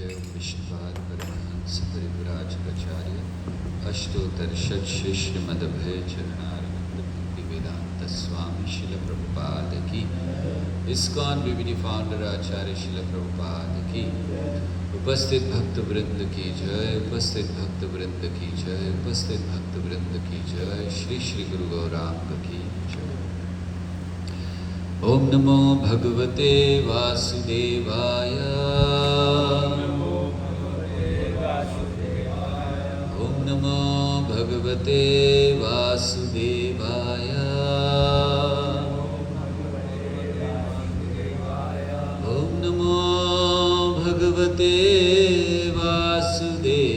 जय विष्णुपाद परमहंस परिव्राजकाचार्य अष्टोत्तर श्री श्रीमदभय चरणारविंद भक्ति वेदांत स्वामी शिल प्रभुपाद की, इस्कॉन बीबीडी फाउंडर आचार्य शिल प्रभुपाद की, उपस्थित भक्त वृंद की जय, उपस्थित भक्त वृंद की जय, उपस्थित भक्त वृंद की जय, श्री श्री गुरु गौरांग की जय। ओम नमो भगवते वासुदेवाय, ओम नमो भगवते वासुदेवाय, ओम नमो भगवते वासुदेवाय,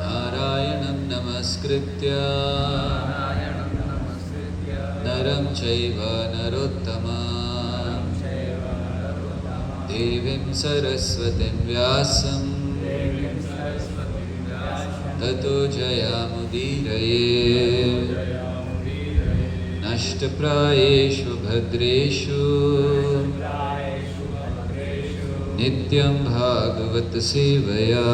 नारायणं नमस्कृत्य नरं चैव नरोत्तमं देवीं सरस्वतीं व्यासं ततो जयामुदीरये। नष्टप्रायेषु भद्रेषु नित्यं भागवत सेवया,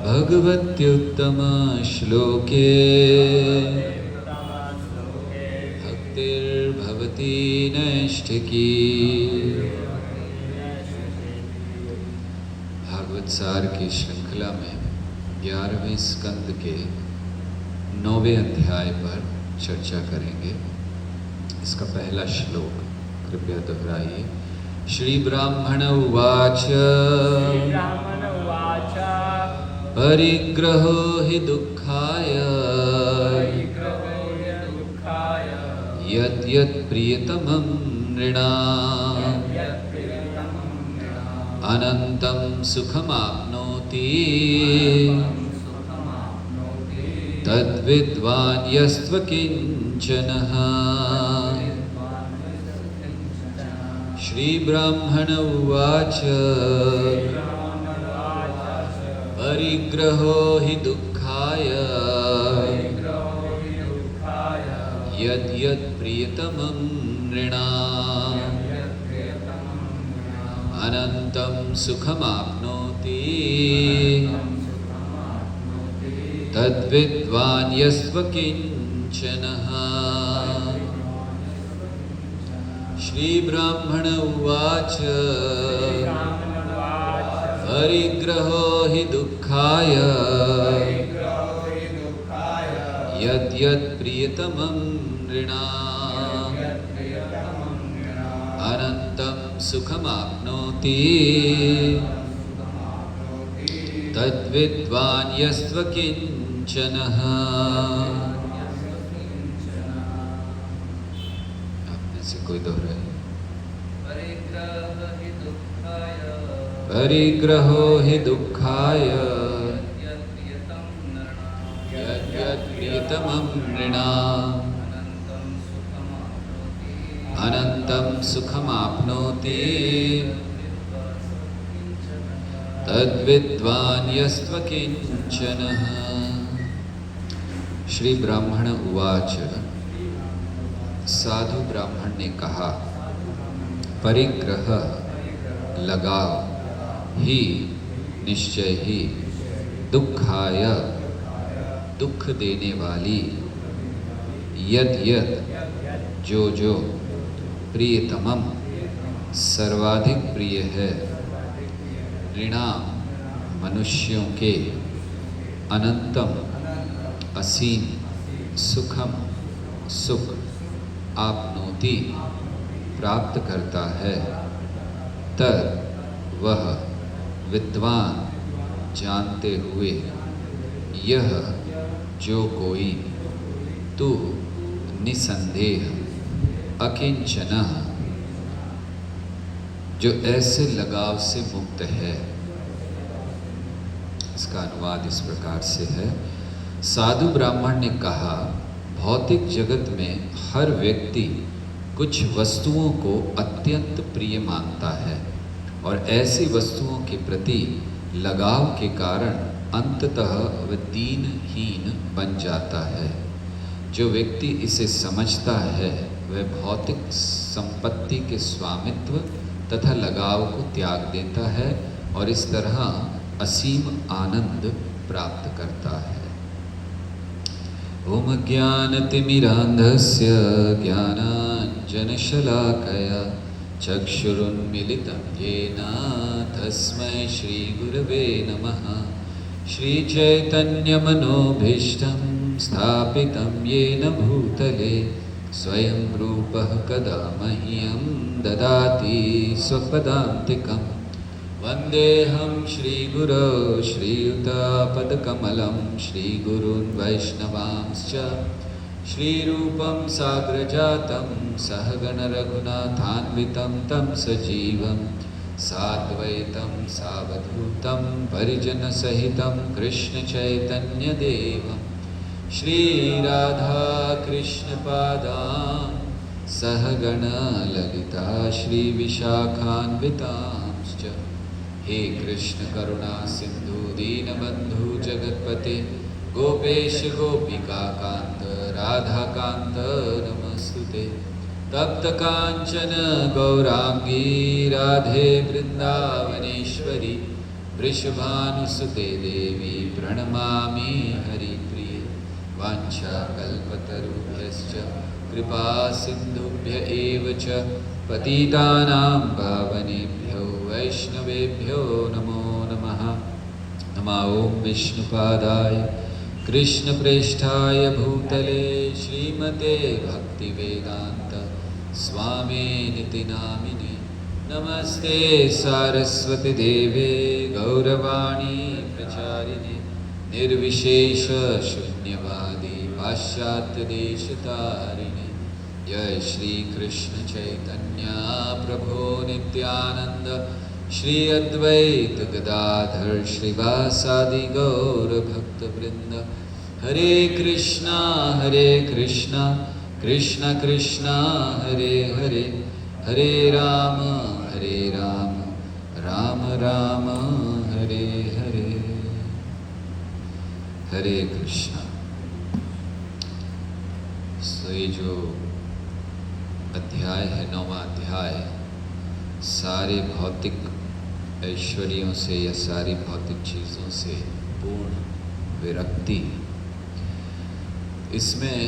भगवत्युत्तमा श्लोके भक्तिर्भवती नैष्ठिकी। भागवत सार की श्रृंखला में 11वें स्कंद के 9वें अध्याय पर चर्चा करेंगे। इसका पहला श्लोक कृपया दोहराइए। श्री ब्राह्मण उवाच, परिग्रहो हि दुःखाय यत् यत् प्रियतमं नृणाम् अनन्तं सुखमाप्नोति तद्विद्वान् यस्त्वकिञ्चनः। श्री ब्राह्मण उवाच, परिग्रहो हि दुःखाय यद् यत् प्रियतमं नृणाम् अनन्तं सुखमाप्नोति तद्विद्वान् यस्त्वकिञ्चनः। श्री ब्राह्मण उवाच, परिग्रहो हि दुःखाय यद् यत् प्रियतमं नृणाम् अनन्तं सुखमाप्नोति तद्विद्वान् यस्त्वकिञ्चनः। आपने से कोई दोहराए। परिग्रहो हि दुःखाय यद् यत् प्रियतमं नृणाम् अनन्तं सुखमाप्नोति तद्विद्वान् यस्त्वकिञ्चनः। श्री ब्राह्मण उवाच, साधु ब्राह्मण ने कहा, परिग्रह लगाव ही निश्चय ही दुःखाय दुख देने वाली यद यद जो जो प्रियतमम सर्वाधिक प्रिय है नृणाम मनुष्यों के अनंतम असीम सुखम सुख आपनोति प्राप्त करता है तद वह विद्वान जानते हुए यह जो कोई तू निसंदेह अकिंचनः जो ऐसे लगाव से मुक्त है। इसका अनुवाद इस प्रकार से है। साधु ब्राह्मण ने कहा, भौतिक जगत में हर व्यक्ति कुछ वस्तुओं को अत्यंत प्रिय मानता है और ऐसी वस्तुओं के प्रति लगाव के कारण अंततः वह दीनहीन बन जाता है। जो व्यक्ति इसे समझता है वह भौतिक संपत्ति के स्वामित्व तथा लगाव को त्याग देता है और इस तरह असीम आनंद प्राप्त करता है। ओम ज्ञानतिमिरान्धस्य ज्ञानाञ्जनशलाकया चक्षुरुन्मीलितं येन तस्मै श्रीगुरवे नमः। श्रीचैतन्यमनोभीष्टं स्थापितं येन भूतले स्वयं रूपः कदा मह्यं ददाति स्वपदान्तिकम्। वन्देऽहं श्रीगुरो श्रीयुतापदकमलं श्रीगुरून् वैष्णवांश्च श्रीरूपं साग्रजातं सहगणरघुनाथान्वितं तं सजीवं साद्वैतं सावधूतं परिजनसहितं कृष्णचैतन्यदेवं श्रीराधाकृष्णपादान् सहगणललिता श्रीविशाखान्वितांश्च। हे कृष्ण करुणा सिंधु दीनबंधु जगतपते गोपेश गोपिकाकांत राधाकांत नमस्तुते। तप्त कांचन गौरांगी राधे वृंदावनेश्वरी वृषभानुसुते देवी प्रणमामि हरिप्रिये। वाञ्छाकल्पतरुभ्यश्च कृपा सिन्धुभ्य एव च पतितानां पावनेभ्यो वैष्णवेभ्यो नमो नमः। नमो ॐ विष्णुपादाय कृष्णप्रेष्ठाय भूतले श्रीमते भक्तिवेदान्त स्वामिनिति नामिने। नमस्ते सारस्वती देवे गौरवाणी प्रचारिणे निर्विशेष शून्यवादी पाश्चात्यदेशतारिणे। जय श्री कृष्ण चैतन्य प्रभो नित्यानंद श्री अद्वैत गदाधर श्रीवासादि गौर भक्तवृंद। हरे कृष्णा कृष्ण कृष्णा हरे हरे, हरे राम राम राम हरे हरे। हरे कृष्णा। तो ये जो अध्याय है, 9वां अध्याय, सारे भौतिक ऐश्वर्यों से या सारी भौतिक चीज़ों से पूर्ण विरक्ति। इसमें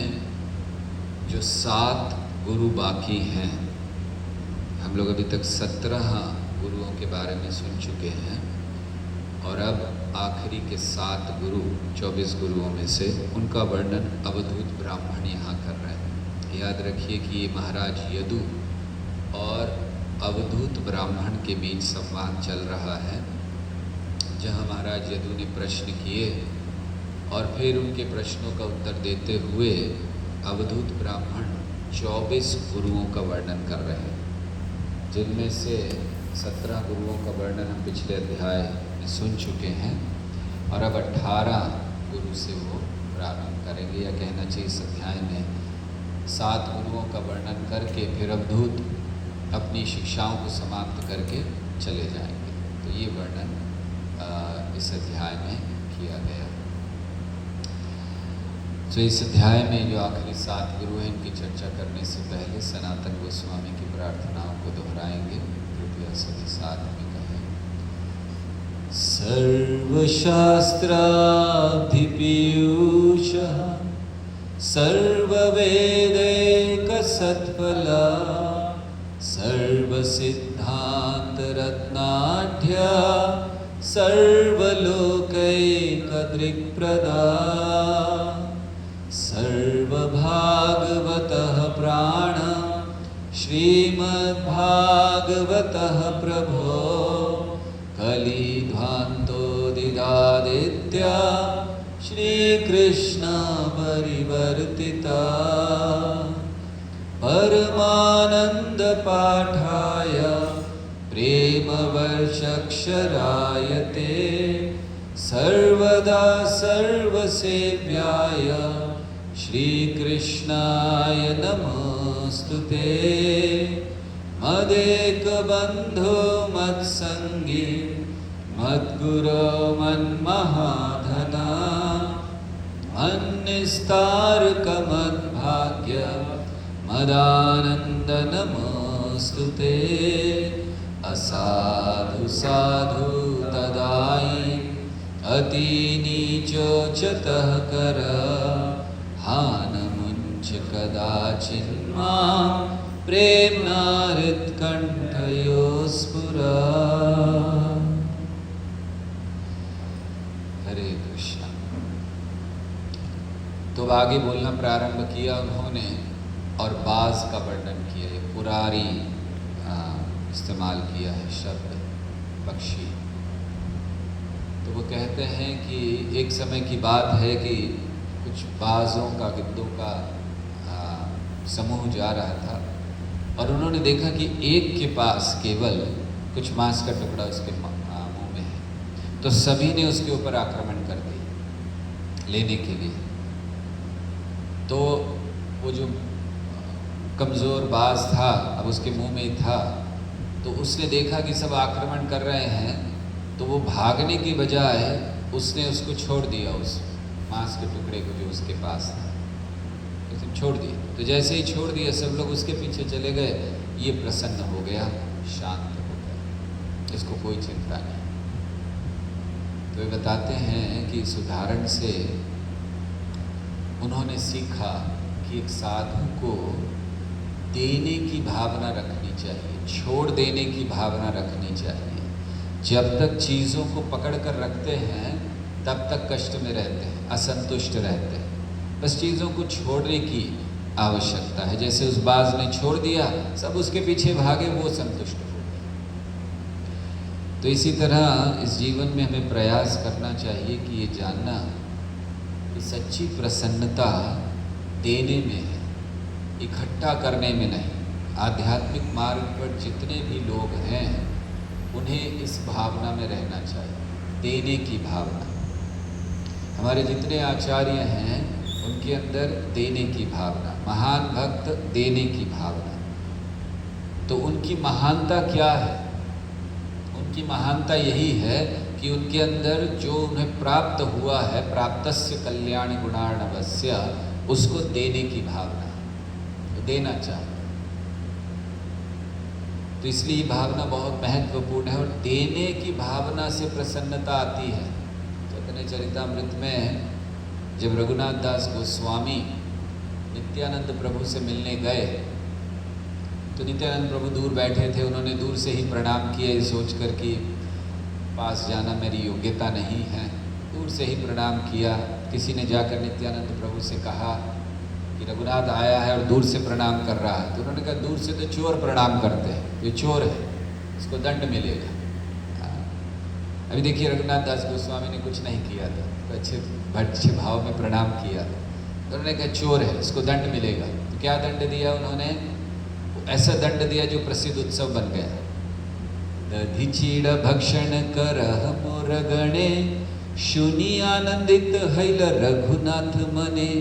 जो 7 गुरु बाकी हैं, हम लोग अभी तक 17 गुरुओं के बारे में सुन चुके हैं और अब आखिरी के 7 गुरु 24 गुरुओं में से उनका वर्णन अवधूत ब्राह्मण यहाँ कर रहे हैं। याद रखिए कि ये महाराज यदु और अवधूत ब्राह्मण के बीच संवाद चल रहा है, जहाँ महाराज यदु ने प्रश्न किए और फिर उनके प्रश्नों का उत्तर देते हुए अवधूत ब्राह्मण 24 गुरुओं का वर्णन कर रहे हैं, जिनमें से 17 गुरुओं का वर्णन हम पिछले अध्याय में सुन चुके हैं और अब 18 गुरु से वो प्रारंभ करेंगे, या कहना चाहिए इस अध्याय में 7 गुरुओं का वर्णन करके फिर अवधूत अपनी शिक्षाओं को समाप्त करके चले जाएंगे। तो ये वर्णन इस अध्याय में किया गया। तो इस अध्याय में जो आखिरी 7 गुरु हैं, इनकी चर्चा करने से पहले सनातन गोस्वामी की प्रार्थनाओं को दोहराएंगे। कृपया सभी साथ में कहें। सर्वशास्त्राधिपीयूषः सर्ववेदैकसत्फला सर्वसिद्धान्तरत्नाढ्या सर्वलोकैकदृक्प्रदा सर्वभागवतः प्राण श्रीमद्भागवतः प्रभो कलिध्वान्तोदिदादित्या श्रीकृष्ण परिवर्तिता परमानन्दपाठाय प्रेमवर्षक्षराय ते सर्वदा सर्वसेव्याय श्रीकृष्णाय नमोस्तुते। मदेकबन्धो मत्सङ्गी मद्गुरो मन्महाधना मन्निस्तारकमद्भाग्य मदानन्दनमोऽस्तु ते। असाधु साधु तदायि अतिनीचोचतः कर हानमुञ्च कदाचिन्मां प्रेम्णा हृत्कण्ठयो स्फुरा। हरे कृष्ण। तो आगे बोलना प्रारंभ किया उन्होंने और बाज का वर्णन किया, ये पुरारी इस्तेमाल किया है शब्द, पक्षी। तो वो कहते हैं कि एक समय की बात है कि कुछ बाज़ों का, गिद्धों का समूह जा रहा था और उन्होंने देखा कि एक के पास केवल कुछ मांस का टुकड़ा उसके मुंह में है, तो सभी ने उसके ऊपर आक्रमण कर दिया लेने के लिए। तो वो जो कमज़ोर बाज था अब उसके मुंह में ही था, तो उसने देखा कि सब आक्रमण कर रहे हैं, तो वो भागने की बजाय उसने उसको छोड़ दिया, उस मांस के टुकड़े को जो उसके पास था, उसने छोड़ दिया। तो जैसे ही छोड़ दिया सब लोग उसके पीछे चले गए, ये प्रसन्न हो गया, शांत हो गया, इसको कोई चिंता नहीं। तो ये बताते हैं कि इस उदाहरण से उन्होंने सीखा कि एक साधु को देने की भावना रखनी चाहिए, छोड़ देने की भावना रखनी चाहिए। जब तक चीज़ों को पकड़ कर रखते हैं तब तक कष्ट में रहते हैं, असंतुष्ट रहते हैं। बस चीज़ों को छोड़ने की आवश्यकता है। जैसे उस बाज ने छोड़ दिया, सब उसके पीछे भागे, वो संतुष्ट हो गए। तो इसी तरह इस जीवन में हमें प्रयास करना चाहिए कि ये जानना कि सच्ची प्रसन्नता देने में है, इकट्ठा करने में नहीं। आध्यात्मिक मार्ग पर जितने भी लोग हैं उन्हें इस भावना में रहना चाहिए, देने की भावना। हमारे जितने आचार्य हैं उनके अंदर देने की भावना, महान भक्त देने की भावना। तो उनकी महानता क्या है? उनकी महानता यही है कि उनके अंदर जो उन्हें प्राप्त हुआ है, प्राप्तस्य कल्याण गुणार्णवस्य, उसको देने की भावना, देना चाहिए। तो इसलिए ये भावना बहुत महत्वपूर्ण है और देने की भावना से प्रसन्नता आती है। चैतन्य चरितामृत में जब रघुनाथ दास गोस्वामी नित्यानंद प्रभु से मिलने गए तो नित्यानंद प्रभु दूर बैठे थे। उन्होंने दूर से ही प्रणाम किए, सोचकर कि पास जाना मेरी योग्यता नहीं है, दूर से ही प्रणाम किया। किसी ने जाकर नित्यानंद प्रभु से कहा कि रघुनाथ आया है और दूर से प्रणाम कर रहा है। तो उन्होंने कहा दूर से तो चोर प्रणाम करते हैं, ये चोर है, इसको दंड मिलेगा। अभी देखिए रघुनाथ दास गोस्वामी ने कुछ नहीं किया था, तो अच्छे भाव में प्रणाम किया। तो उन्होंने कहा चोर है, इसको दंड मिलेगा। तो क्या दंड दिया उन्होंने? ऐसा दंड दिया जो प्रसिद्ध उत्सव बन गया। दधि चीड़ भक्षण करह मोर गणे, शुनि आनंदित हैल रघुनाथ मने।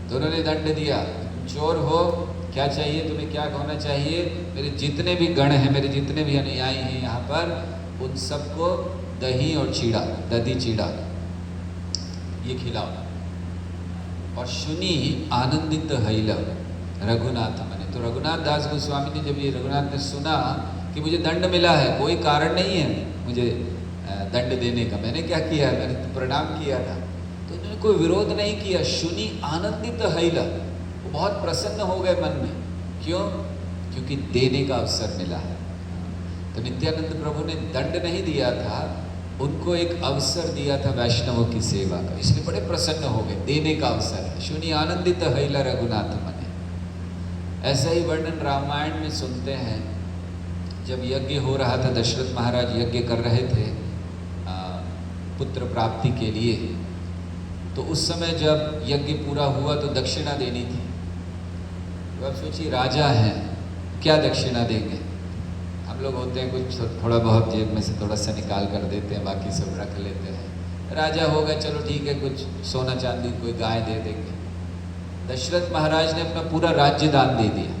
तो उन्होंने दंड दिया, चोर हो, क्या चाहिए तुम्हें, क्या होना चाहिए? मेरे जितने भी गण हैं, मेरे जितने भी अनुयायी हैं यहाँ पर, उन सबको दही और चीड़ा, दधी चीड़ा ये खिलाओ। और शुनि आनंदित हैल रघुनाथ मने। तो रघुनाथ दास गोस्वामी ने जब ये रघुनाथ ने सुना कि मुझे दंड मिला है, कोई कारण नहीं है मुझे दंड देने का, मैंने क्या किया है, मैंने तो प्रणाम किया था, तो उन्होंने कोई विरोध नहीं किया। शुनि आनंदित हैल, वो बहुत प्रसन्न हो गए मन में। क्यों? क्योंकि देने का अवसर मिला है। तो नित्यानंद प्रभु ने दंड नहीं दिया था, उनको एक अवसर दिया था वैष्णवों की सेवा का, इसलिए बड़े प्रसन्न हो गए। देने का अवसर है, शुनि आनंदित हैल रघुनाथ मने। ऐसा ही वर्णन रामायण में सुनते हैं। जब यज्ञ हो रहा था, दशरथ महाराज यज्ञ कर रहे थे पुत्र प्राप्ति के लिए, तो उस समय जब यज्ञ पूरा हुआ तो दक्षिणा देनी थी। तो अब सोचिए राजा हैं, क्या दक्षिणा देंगे? हम लोग होते हैं कुछ थोड़ा बहुत जेब में से थोड़ा सा निकाल कर देते हैं, बाकी सब रख लेते हैं। राजा होगा, चलो ठीक है, कुछ सोना चांदी कोई गाय दे देंगे। दशरथ महाराज ने अपना पूरा राज्य दान दे दिया।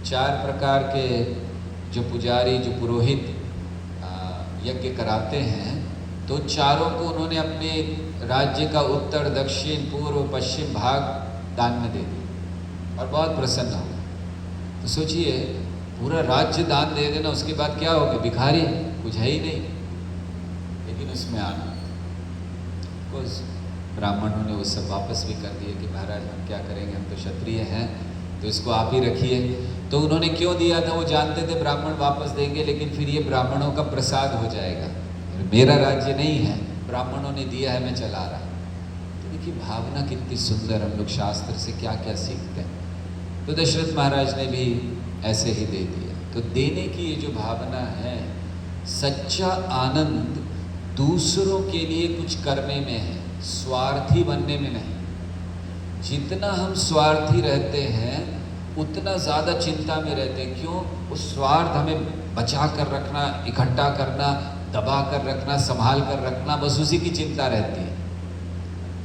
4 प्रकार के जो पुजारी, जो पुरोहित यज्ञ कराते हैं, तो चारों को उन्होंने अपने राज्य का उत्तर, दक्षिण, पूर्व, पश्चिम भाग दान में दे दिया और बहुत प्रसन्न हो गया। तो सोचिए, पूरा राज्य दान दे देना, उसके बाद क्या हो गया? भिखारी, कुछ है ही नहीं। लेकिन उसमें आनंद। उस ब्राह्मणों ने वो सब वापस भी कर दिए कि महाराज हम क्या करेंगे, हम तो क्षत्रिय हैं, तो इसको आप ही रखिए। तो उन्होंने क्यों दिया था? वो जानते थे ब्राह्मण वापस देंगे, लेकिन फिर ये ब्राह्मणों का प्रसाद हो जाएगा, मेरा राज्य नहीं है, ब्राह्मणों ने दिया है, मैं चला रहा। तो देखिए भावना कितनी सुंदर, हम लोग शास्त्र से क्या क्या सीखते हैं। तो दशरथ महाराज ने भी ऐसे ही दे दिया। तो देने की ये जो भावना है, सच्चा आनंद दूसरों के लिए कुछ करने में है, स्वार्थी बनने में नहीं। जितना हम स्वार्थी रहते हैं उतना ज़्यादा चिंता में रहते हैं। क्यों? उस स्वार्थ हमें बचा कर रखना, इकट्ठा करना, दबा कर रखना, संभाल कर रखना, बस उसी की चिंता रहती है।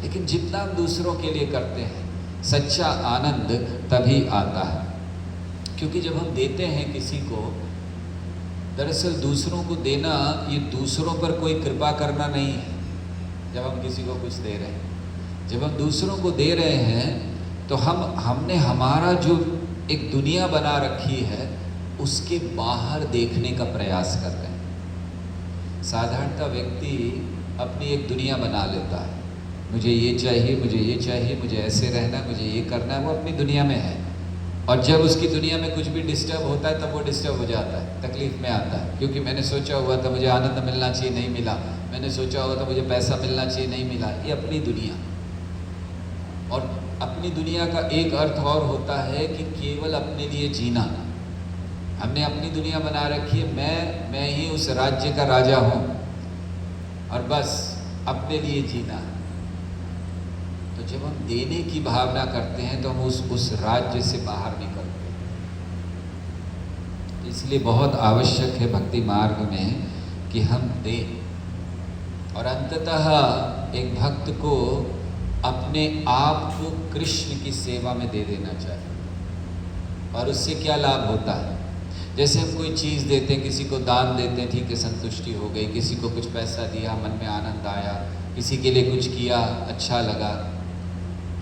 लेकिन जितना हम दूसरों के लिए करते हैं, सच्चा आनंद तभी आता है। क्योंकि जब हम देते हैं किसी को, दरअसल दूसरों को देना, ये दूसरों पर कोई कृपा करना नहीं है। जब हम किसी को कुछ दे रहे हैं, जब हम दूसरों को दे रहे हैं, तो हमने हमारा जो एक दुनिया बना रखी है उसके बाहर देखने का प्रयास कर रहे हैं। साधारणतः व्यक्ति अपनी एक दुनिया बना लेता है, मुझे ये चाहिए, मुझे ये चाहिए, मुझे ऐसे रहना, मुझे ये करना है, वो अपनी दुनिया में है। और जब उसकी दुनिया में कुछ भी डिस्टर्ब होता है तब वो डिस्टर्ब हो जाता है, तकलीफ में आता है। क्योंकि मैंने सोचा हुआ था मुझे आनंद मिलना चाहिए, नहीं मिला, मैंने सोचा हुआ था मुझे पैसा मिलना चाहिए, नहीं मिला। ये अपनी दुनिया। और अपनी दुनिया का एक अर्थ और होता है कि केवल अपने लिए जीना। हमने अपनी दुनिया बना रखी है, मैं ही उस राज्य का राजा हूँ और बस अपने लिए जीना। तो जब हम देने की भावना करते हैं तो हम उस राज्य से बाहर निकलते हैं। इसलिए बहुत आवश्यक है भक्ति मार्ग में कि हम दें। और अंततः एक भक्त को अपने आप को कृष्ण की सेवा में दे देना चाहिए। और उससे क्या लाभ होता है? जैसे हम कोई चीज़ देते हैं, किसी को दान देते हैं, ठीक है, संतुष्टि हो गई, किसी को कुछ पैसा दिया, मन में आनंद आया, किसी के लिए कुछ किया, अच्छा लगा।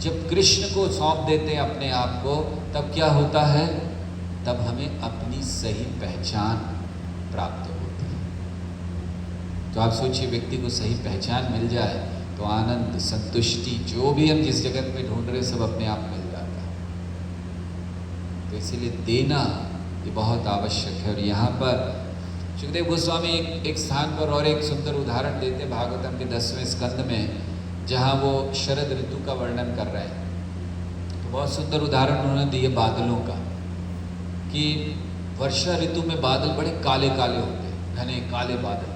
जब कृष्ण को सौंप देते हैं अपने आप को, तब क्या होता है? तब हमें अपनी सही पहचान प्राप्त होती है। तो आप सोचिए, व्यक्ति को सही पहचान मिल जाए तो आनंद, संतुष्टि, जो भी हम जिस जगत में ढूंढ रहे सब अपने आप मिल जाता है। तो इसीलिए देना ये बहुत आवश्यक है। और यहाँ पर सुखदेव गोस्वामी एक स्थान पर और एक सुंदर उदाहरण देते भागवतम के 10वें स्कंद में, जहाँ वो शरद ऋतु का वर्णन कर रहे हैं। तो बहुत सुंदर उदाहरण उन्होंने दिए बादलों का, कि वर्षा ऋतु में बादल बड़े काले काले होते हैं, घने काले बादल।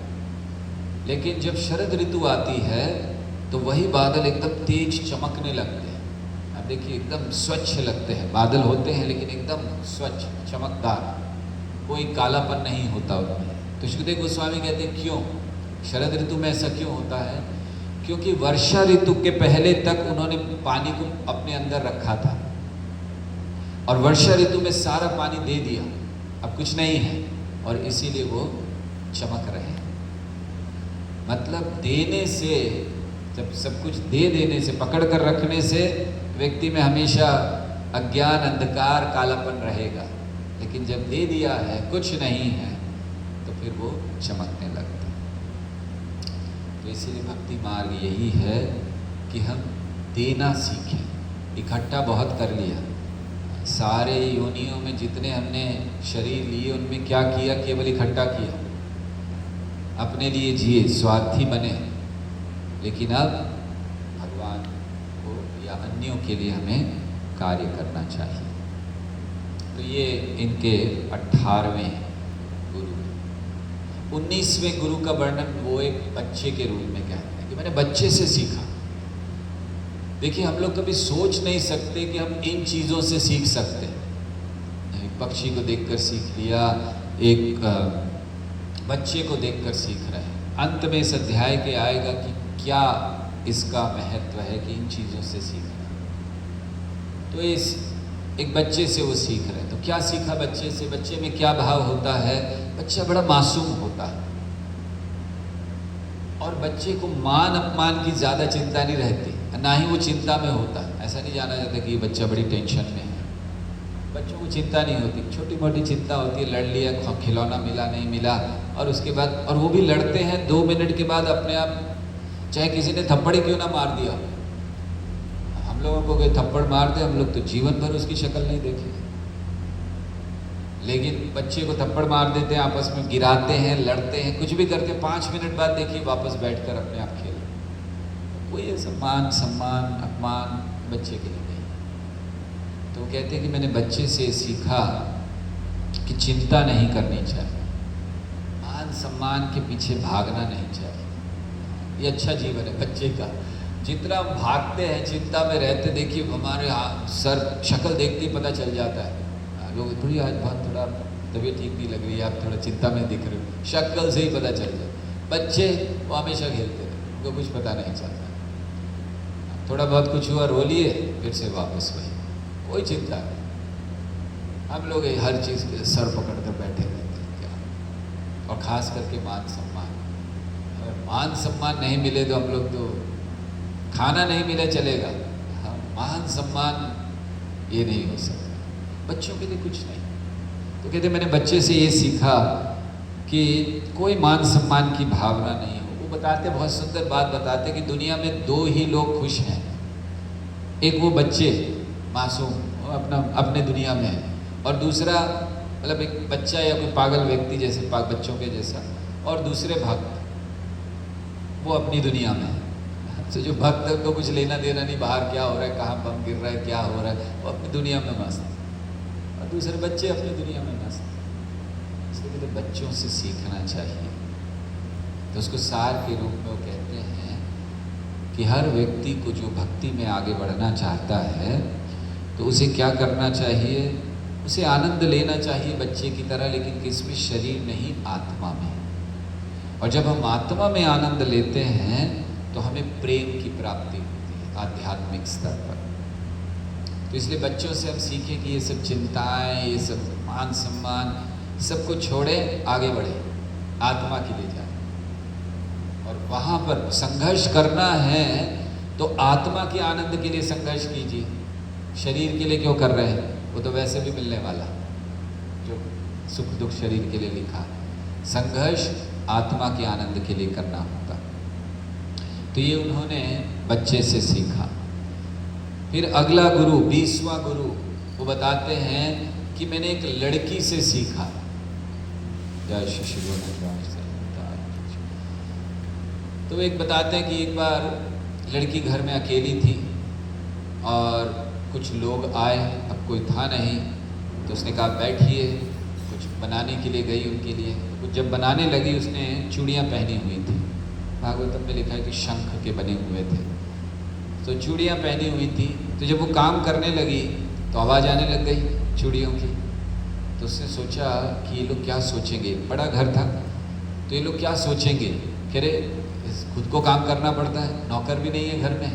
लेकिन जब शरद ऋतु आती है तो वही बादल एकदम तेज चमकने लगते हैं। अब देखिए, एकदम स्वच्छ लगते हैं, बादल होते हैं लेकिन एकदम स्वच्छ, चमकदार, कोई कालापन नहीं होता उनमें। तो सुखदेव गोस्वामी कहते हैं क्यों शरद ऋतु में ऐसा क्यों होता है? क्योंकि वर्षा ऋतु के पहले तक उन्होंने पानी को अपने अंदर रखा था और वर्षा ऋतु में सारा पानी दे दिया, अब कुछ नहीं है, और इसीलिए वो चमक रहे हैं। मतलब देने से, जब सब कुछ दे देने से, पकड़ कर रखने से व्यक्ति में हमेशा अज्ञान, अंधकार, कालापन रहेगा। लेकिन जब दे दिया है, कुछ नहीं है, तो फिर वो चमकने लगता है। तो इसीलिए भक्ति मार्ग यही है कि हम देना सीखें। इकट्ठा बहुत कर लिया, सारे योनियों में जितने हमने शरीर लिए उनमें क्या किया? केवल इकट्ठा किया, अपने लिए जिए, स्वार्थी बने। लेकिन अब भगवान को या अन्यों के लिए हमें कार्य करना चाहिए। तो ये इनके 18वें गुरु। 19वें गुरु का वर्णन वो एक बच्चे के रूप में कहते हैं कि मैंने बच्चे से सीखा। देखिए, हम लोग कभी सोच नहीं सकते कि हम इन चीज़ों से सीख सकते हैं। एक पक्षी को देखकर सीख लिया, एक बच्चे को देखकर सीख रहे हैं। अंत में इस अध्याय के आएगा कि क्या इसका महत्व है कि इन चीज़ों से सीखना। तो इस एक बच्चे से वो सीख रहे हैं। तो क्या सीखा बच्चे से? बच्चे में क्या भाव होता है? बच्चा बड़ा मासूम होता है और बच्चे को मान अपमान की ज़्यादा चिंता नहीं रहती, ना ही वो चिंता में होता। ऐसा नहीं जाना जाता कि ये बच्चा बड़ी टेंशन में है। बच्चों को चिंता नहीं होती, छोटी मोटी चिंता होती है, लड़ लिया, खिलौना मिला नहीं मिला, और उसके बाद, और वो भी लड़ते हैं 2 मिनट के बाद अपने आप, चाहे किसी ने थप्पड़ ही क्यों ना मार दिया। हम लोगों को कोई थप्पड़ मार दे, हम लोग तो जीवन भर उसकी शक्ल नहीं देखे, लेकिन बच्चे को थप्पड़ मार देते हैं, आपस में गिराते हैं, लड़ते हैं, कुछ भी करते हैं, 5 मिनट बाद देखिए वापस बैठकर अपने आप खेल। वो ये सम्मान अपमान बच्चे के लिए नहीं। तो वो कहते हैं कि मैंने बच्चे से सीखा कि चिंता नहीं करनी चाहिए, मान सम्मान के पीछे भागना नहीं चाहिए। ये अच्छा जीवन है बच्चे का। जितना हम भागते हैं, चिंता में रहते, देखिए हमारे सर शक्ल देखते ही पता चल जाता है, लोग थोड़ी आज बहुत थोड़ा तबीयत ठीक नहीं लग रही है, आप थोड़ा चिंता में दिख रहे हो, शक्ल से ही पता चल जाए। बच्चे वो हमेशा खेलते हैं, उनको कुछ पता नहीं चलता, थोड़ा बहुत कुछ हुआ रो लिए, फिर से वापस वही, कोई चिंता नहीं। हम लोग हर चीज़ के सर पकड़ कर बैठे रहते हैं क्या। और ख़ास करके मान सम्मान, अगर मान सम्मान नहीं मिले तो हम लोग तो, खाना नहीं मिले चलेगा, हाँ मान सम्मान ये नहीं हो सकता। बच्चों के लिए कुछ नहीं। तो कहते मैंने बच्चे से ये सीखा कि कोई मान सम्मान की भावना नहीं हो। वो बताते, बहुत सुंदर बात बताते कि दुनिया में 2 ही लोग खुश हैं, एक वो बच्चे मासूम अपने दुनिया में है, और दूसरा मतलब एक बच्चा या कोई पागल व्यक्ति जैसे बच्चों के जैसा, और दूसरे भक्त, वो अपनी दुनिया में है। तो जो भक्त को कुछ लेना देना नहीं, बाहर क्या हो रहा है, कहाँ बम गिर रहा है, क्या हो रहा है, वो अपनी दुनिया में मस्त है, और दूसरे बच्चे अपनी दुनिया में मस्त हैं। इसलिए तो बच्चों से सीखना चाहिए। तो उसको सार के रूप में वो कहते हैं कि हर व्यक्ति को जो भक्ति में आगे बढ़ना चाहता है तो उसे क्या करना चाहिए, उसे आनंद लेना चाहिए बच्चे की तरह, लेकिन किसमें, शरीर नहीं, आत्मा में। और जब हम आत्मा में आनंद लेते हैं तो हमें प्रेम की प्राप्ति होती है आध्यात्मिक स्तर पर। तो इसलिए बच्चों से हम सीखें कि ये सब चिंताएं, ये सब मान सम्मान, सबको छोड़े, आगे बढ़े, आत्मा के लिए जाए। और वहाँ पर संघर्ष करना है तो आत्मा के आनंद के लिए संघर्ष कीजिए, शरीर के लिए क्यों कर रहे हैं, वो तो वैसे भी मिलने वाला, जो सुख दुख शरीर के लिए लिखा। संघर्ष आत्मा के आनंद के लिए करना होता। तो ये उन्होंने बच्चे से सीखा। फिर अगला गुरु, 20वां गुरु, वो बताते हैं कि मैंने एक लड़की से सीखा। जय श्री शिव। तो एक बताते हैं कि एक बार लड़की घर में अकेली थी और कुछ लोग आए, अब कोई था नहीं, तो उसने कहा बैठिए, कुछ बनाने के लिए गई उनके लिए। कुछ जब बनाने लगी, उसने चूड़ियाँ पहनी हुई थी, भागवतम में लिखा है कि शंख के बने हुए थे, तो चूड़ियाँ पहनी हुई थी। तो जब वो काम करने लगी तो आवाज़ आने लग गई चूड़ियों की। तो उसने सोचा कि ये लोग क्या सोचेंगे, बड़ा घर था, तो ये लोग क्या सोचेंगे, कह रहे खुद को काम करना पड़ता है, नौकर भी नहीं है घर में,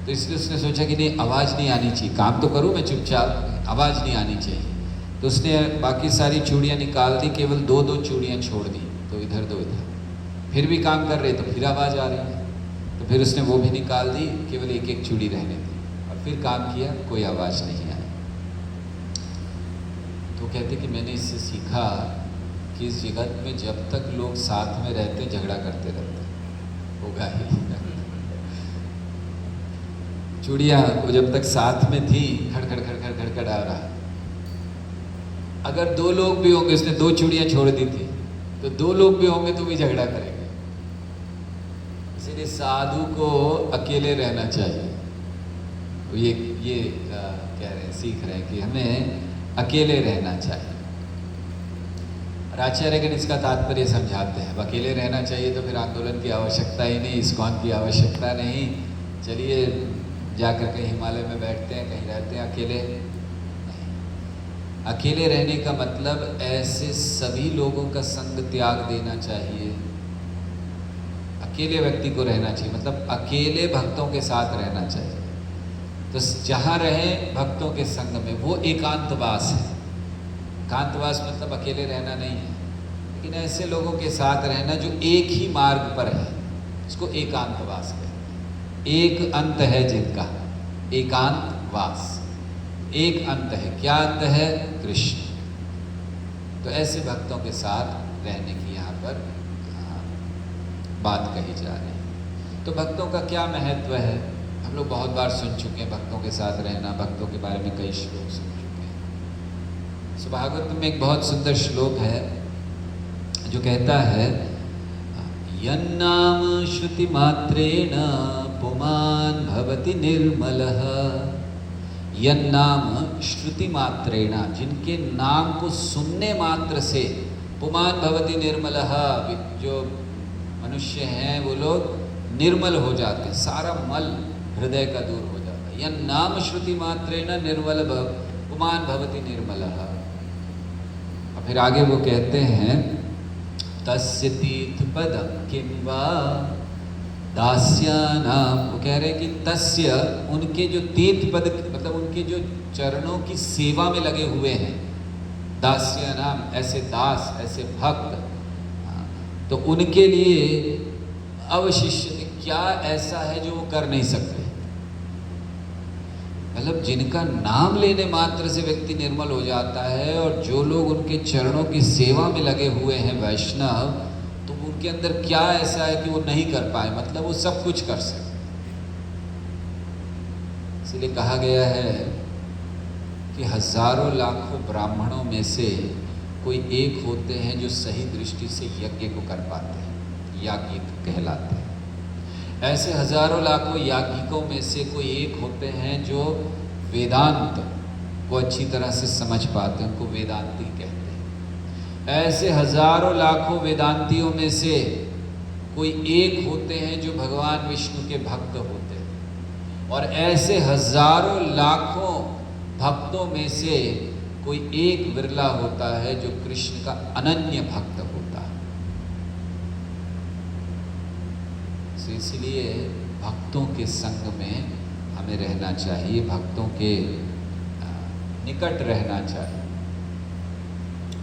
तो इसलिए उसने सोचा कि नहीं, आवाज़ नहीं आनी चाहिए, काम तो करूँ मैं चुपचाप, आवाज़ नहीं आनी चाहिए। तो उसने बाकी सारी चूड़ियाँ निकाल दी, केवल 2-2 चूड़ियाँ छोड़ दी, तो इधर 2 इधर। फिर भी काम कर रहे तो फिर आवाज़ आ रही है, तो फिर उसने वो भी निकाल दी, केवल 1-1 चूड़ी रहने दी, और फिर काम किया, कोई आवाज़ नहीं आई। तो कहते कि मैंने इससे सीखा कि इस जगत में जब तक लोग साथ में रहते, झगड़ा करते रहते, होगा ही। चूड़ियाँ वो जब तक साथ में थी, खड़खड़ खड़खड़ खड़खड़ आ रहा। अगर 2 लोग भी होंगे, उसने 2 चूड़ियाँ छोड़ दी थी, तो 2 लोग भी होंगे तो भी झगड़ा करेंगे। इसलिए साधु को अकेले रहना चाहिए। तो ये कह रहे हैं, सीख रहे हैं कि हमें अकेले रहना चाहिए। और आचार्यगण इसका तात्पर्य समझाते हैं, अब अकेले रहना चाहिए तो फिर आंदोलन की आवश्यकता ही नहीं, इस्कॉन की आवश्यकता नहीं, चलिए जाकर कहीं हिमालय में बैठते हैं, कहीं रहते हैं अकेले। नहीं, अकेले रहने का मतलब ऐसे सभी लोगों का संग त्याग देना चाहिए। अकेले व्यक्ति को रहना चाहिए, मतलब अकेले भक्तों के साथ रहना चाहिए। तो जहाँ रहें भक्तों के संग में, वो एकांतवास है। एकांतवास मतलब अकेले रहना नहीं है, लेकिन ऐसे लोगों के साथ रहना जो एक ही मार्ग पर है, इसको एकांतवास कहते हैं। एक अंत है जिनका, एकांतवास, एक अंत है। क्या अंत है? कृष्ण। तो ऐसे भक्तों के साथ रहने की यहाँ पर बात कही जा रही है। तो भक्तों का क्या महत्व है, हम लोग बहुत बार सुन चुके हैं। भक्तों के साथ रहना, भक्तों के बारे में कई श्लोक सुन चुके हैं। भागवत में एक बहुत सुंदर श्लोक है जो कहता है, यन्नाम श्रुति मात्रेण पुमान् भवति निर्मलः। यन्नाम श्रुति मात्रेण, जिनके नाम को सुनने मात्र से पुमान् भवति निर्मलः, जो मनुष्य हैं वो लोग निर्मल हो जाते हैं, सारा मल हृदय का दूर हो जाता है। यन्नाम श्रुति मात्रेण निर्मल पुमान् भवति निर्मलः। और फिर आगे वो कहते हैं, तस्य तीर्थपदं किं वा दास्यानाम। वो कह रहे हैं कि तस्य, उनके जो तीर्थपद, मतलब उनके जो चरणों की सेवा में लगे हुए हैं, दास्यानाम, ऐसे दास, ऐसे भक्त, तो उनके लिए अवशिष्य क्या ऐसा है जो वो कर नहीं सकते। मतलब जिनका नाम लेने मात्र से व्यक्ति निर्मल हो जाता है, और जो लोग उनके चरणों की सेवा में लगे हुए हैं वैष्णव, तो उनके अंदर क्या ऐसा है कि वो नहीं कर पाए, मतलब वो सब कुछ कर सकते। इसलिए कहा गया है कि हजारों लाखों ब्राह्मणों में से कोई एक होते हैं जो सही दृष्टि से यज्ञ को कर पाते हैं, याज्ञिक कहलाते हैं। ऐसे हजारों लाखों याज्ञिकों में से कोई एक होते हैं जो वेदांत को अच्छी तरह से समझ पाते हैं, उनको वेदांती कहते हैं। ऐसे हजारों लाखों वेदांतियों में से कोई एक होते हैं जो भगवान विष्णु के भक्त होते हैं, और ऐसे हजारों लाखों भक्तों में से कोई एक विरला होता है जो कृष्ण का अनन्य भक्त होता है। इसलिए भक्तों के संग में हमें रहना चाहिए, भक्तों के निकट रहना चाहिए।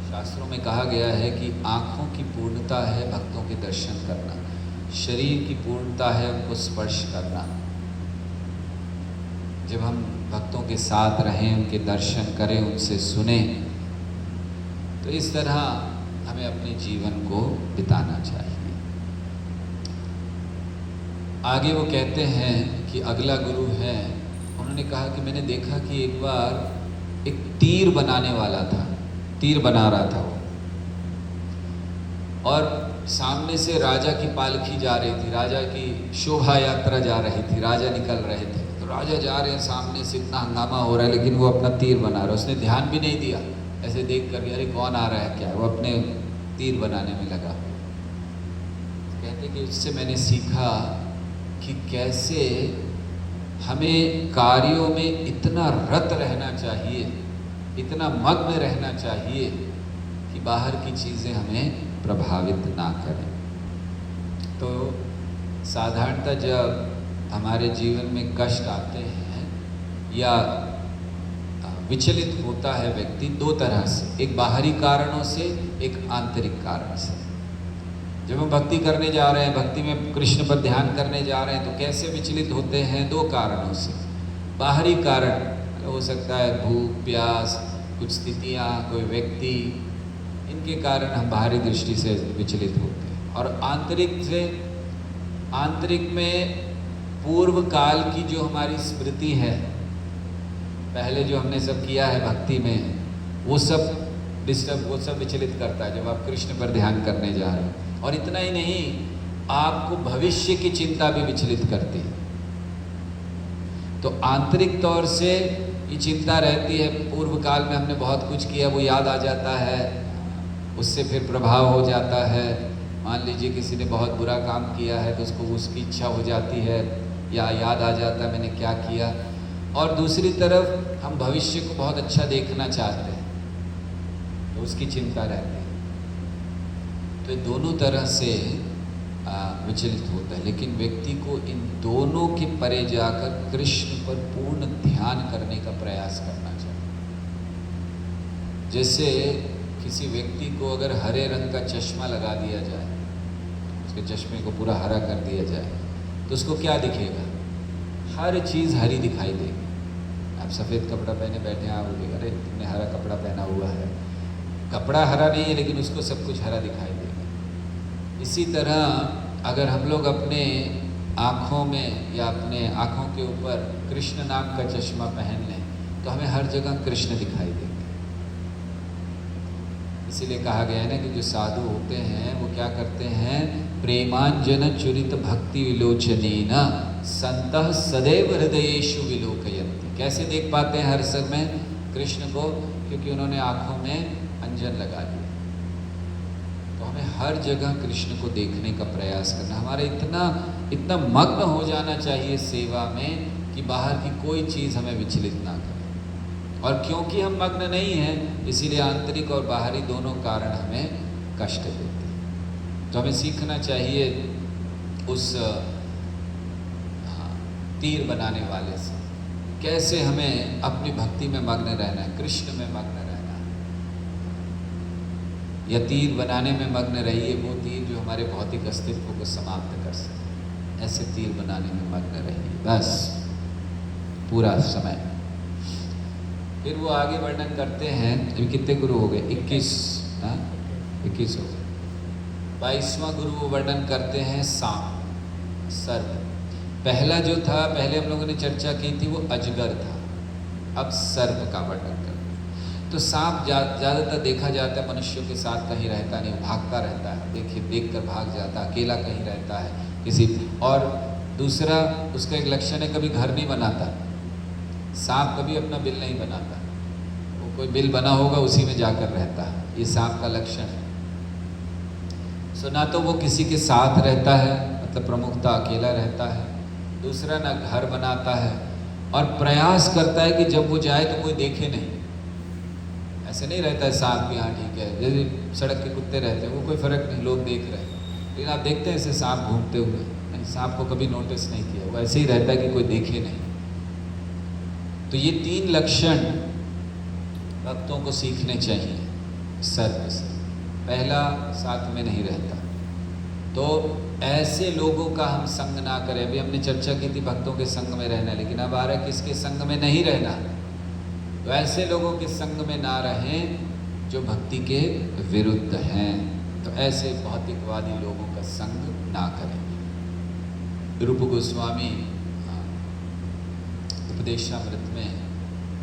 शास्त्रों में कहा गया है कि आँखों की पूर्णता है भक्तों के दर्शन करना, शरीर की पूर्णता है उनको स्पर्श करना। जब हम भक्तों के साथ रहें, उनके दर्शन करें, उनसे सुने, तो इस तरह हमें अपने जीवन को बिताना चाहिए। आगे वो कहते हैं कि अगला गुरु है, उन्होंने कहा कि मैंने देखा कि एक बार एक तीर बनाने वाला था, तीर बना रहा था वो, और सामने से राजा की पालकी जा रही थी, राजा की शोभा यात्रा जा रही थी, राजा निकल रहे थे। तो राजा जा रहे हैं, सामने से इतना हंगामा हो रहा है, लेकिन वो अपना तीर बना रहा है। उसने ध्यान भी नहीं दिया, ऐसे देख कर अरे कौन आ रहा है क्या, वो अपने तीर बनाने में लगा। कहते कि उससे मैंने सीखा कि कैसे हमें कार्यों में इतना रत रहना चाहिए, इतना मग्न रहना चाहिए कि बाहर की चीज़ें हमें प्रभावित ना करें। तो साधारणतः जब हमारे जीवन में कष्ट आते हैं या विचलित होता है व्यक्ति, दो तरह से, एक बाहरी कारणों से, एक आंतरिक कारण से। जब हम भक्ति करने जा रहे हैं, भक्ति में कृष्ण पर ध्यान करने जा रहे हैं, तो कैसे विचलित होते हैं? दो कारणों से। बाहरी कारण हो सकता है भूख प्यास, कुछ स्थितियाँ, कोई व्यक्ति, इनके कारण हम बाहरी दृष्टि से विचलित होते हैं। और आंतरिक से, आंतरिक में पूर्व काल की जो हमारी स्मृति है, पहले जो हमने सब किया है भक्ति में, वो सब डिस्टर्ब, वो सब विचलित करता है जब आप कृष्ण पर ध्यान करने जा रहे हैं। और इतना ही नहीं, आपको भविष्य की चिंता भी विचलित करती है। तो आंतरिक तौर से ये चिंता रहती है, पूर्व काल में हमने बहुत कुछ किया, वो याद आ जाता है, उससे फिर प्रभाव हो जाता है। मान लीजिए किसी ने बहुत बुरा काम किया है तो उसको उसकी इच्छा हो जाती है, या याद आ जाता है मैंने क्या किया। और दूसरी तरफ हम भविष्य को बहुत अच्छा देखना चाहते हैं, तो उसकी चिंता रहती है। तो दोनों तरह से विचलित होता है। लेकिन व्यक्ति को इन दोनों के परे जाकर कृष्ण पर पूर्ण ध्यान करने का प्रयास करना चाहिए। जैसे किसी व्यक्ति को अगर हरे रंग का चश्मा लगा दिया जाए, उसके चश्मे को पूरा हरा कर दिया जाए तो उसको क्या दिखेगा? हर चीज़ हरी दिखाई देगी। आप सफ़ेद कपड़ा पहने बैठे हैं, आप बोलेंगे अरे तुमने हरा कपड़ा पहना हुआ है। कपड़ा हरा नहीं है लेकिन उसको सब कुछ हरा दिखाई देगा। इसी तरह अगर हम लोग अपने आँखों में या अपने आँखों के ऊपर कृष्ण नाम का चश्मा पहन लें तो हमें हर जगह कृष्ण दिखाई देंगे। इसीलिए कहा गया है ना कि जो साधु होते हैं वो क्या करते हैं? प्रेमांजन चुरित भक्ति विलोचनेन संतः सदैव हृदयेषु विलोकयन्ति। कैसे देख पाते हैं हर समय कृष्ण को? क्योंकि उन्होंने आँखों में अंजन लगा दिया। तो हमें हर जगह कृष्ण को देखने का प्रयास करना, हमारा इतना मग्न हो जाना चाहिए सेवा में कि बाहर की कोई चीज़ हमें विचलित ना करे। और क्योंकि हम मग्न नहीं हैं इसीलिए आंतरिक और बाहरी दोनों कारण हमें कष्ट देते हैं। तो हमें सीखना चाहिए उस तीर बनाने वाले से, कैसे हमें अपनी भक्ति में मग्न रहना है, कृष्ण में मग्न रहना है। या तीर बनाने में मग्न रहिए, वो तीर जो हमारे भौतिक अस्तित्व को समाप्त कर सके, ऐसे तीर बनाने में मग्न रहिए बस पूरा समय। फिर वो आगे वर्णन करते हैं, अभी कितने गुरु हो गए? 21 हो गए। 22वां गुरु वो वर्णन करते हैं सांप, सर्प। पहला जो था, पहले हम लोगों ने चर्चा की थी, वो अजगर था। अब सर्प का वर्णन करते हैं। तो सांप ज़्यादातर देखा जाता है मनुष्यों के साथ कहीं रहता नहीं, भागता रहता है। देखिए देख कर भाग जाता, अकेला कहीं रहता है किसी। और दूसरा उसका एक लक्षण है, कभी घर नहीं बनाता। सांप कभी अपना बिल नहीं बनाता, वो कोई बिल बना होगा उसी में जाकर रहता है। ये सांप का लक्षण है। सो ना तो वो किसी के साथ रहता है, मतलब प्रमुखता अकेला रहता है। दूसरा ना घर बनाता है, और प्रयास करता है कि जब वो जाए तो कोई देखे नहीं। ऐसे नहीं रहता है सांप भी, हाँ ठीक है, जैसे सड़क के कुत्ते रहते हैं वो कोई फ़र्क नहीं, लोग देख रहे हैं। लेकिन आप देखते हैं ऐसे सांप घूमते हुए, नहीं, सांप को कभी नोटिस नहीं किया, वो ऐसे ही रहता है कि कोई देखे नहीं। तो ये 3 लक्षण भक्तों को सीखने चाहिए सर्प से। पहला, साथ में नहीं रहता, तो ऐसे लोगों का हम संग ना करें। अभी हमने चर्चा की थी भक्तों के संग में रहना, लेकिन अब आ रहा है किसके संग में नहीं रहना। तो ऐसे लोगों के संग में ना रहें जो भक्ति के विरुद्ध हैं। तो ऐसे भौतिकवादी लोगों का संग ना करें। रूप गोस्वामी उपदेशामृत में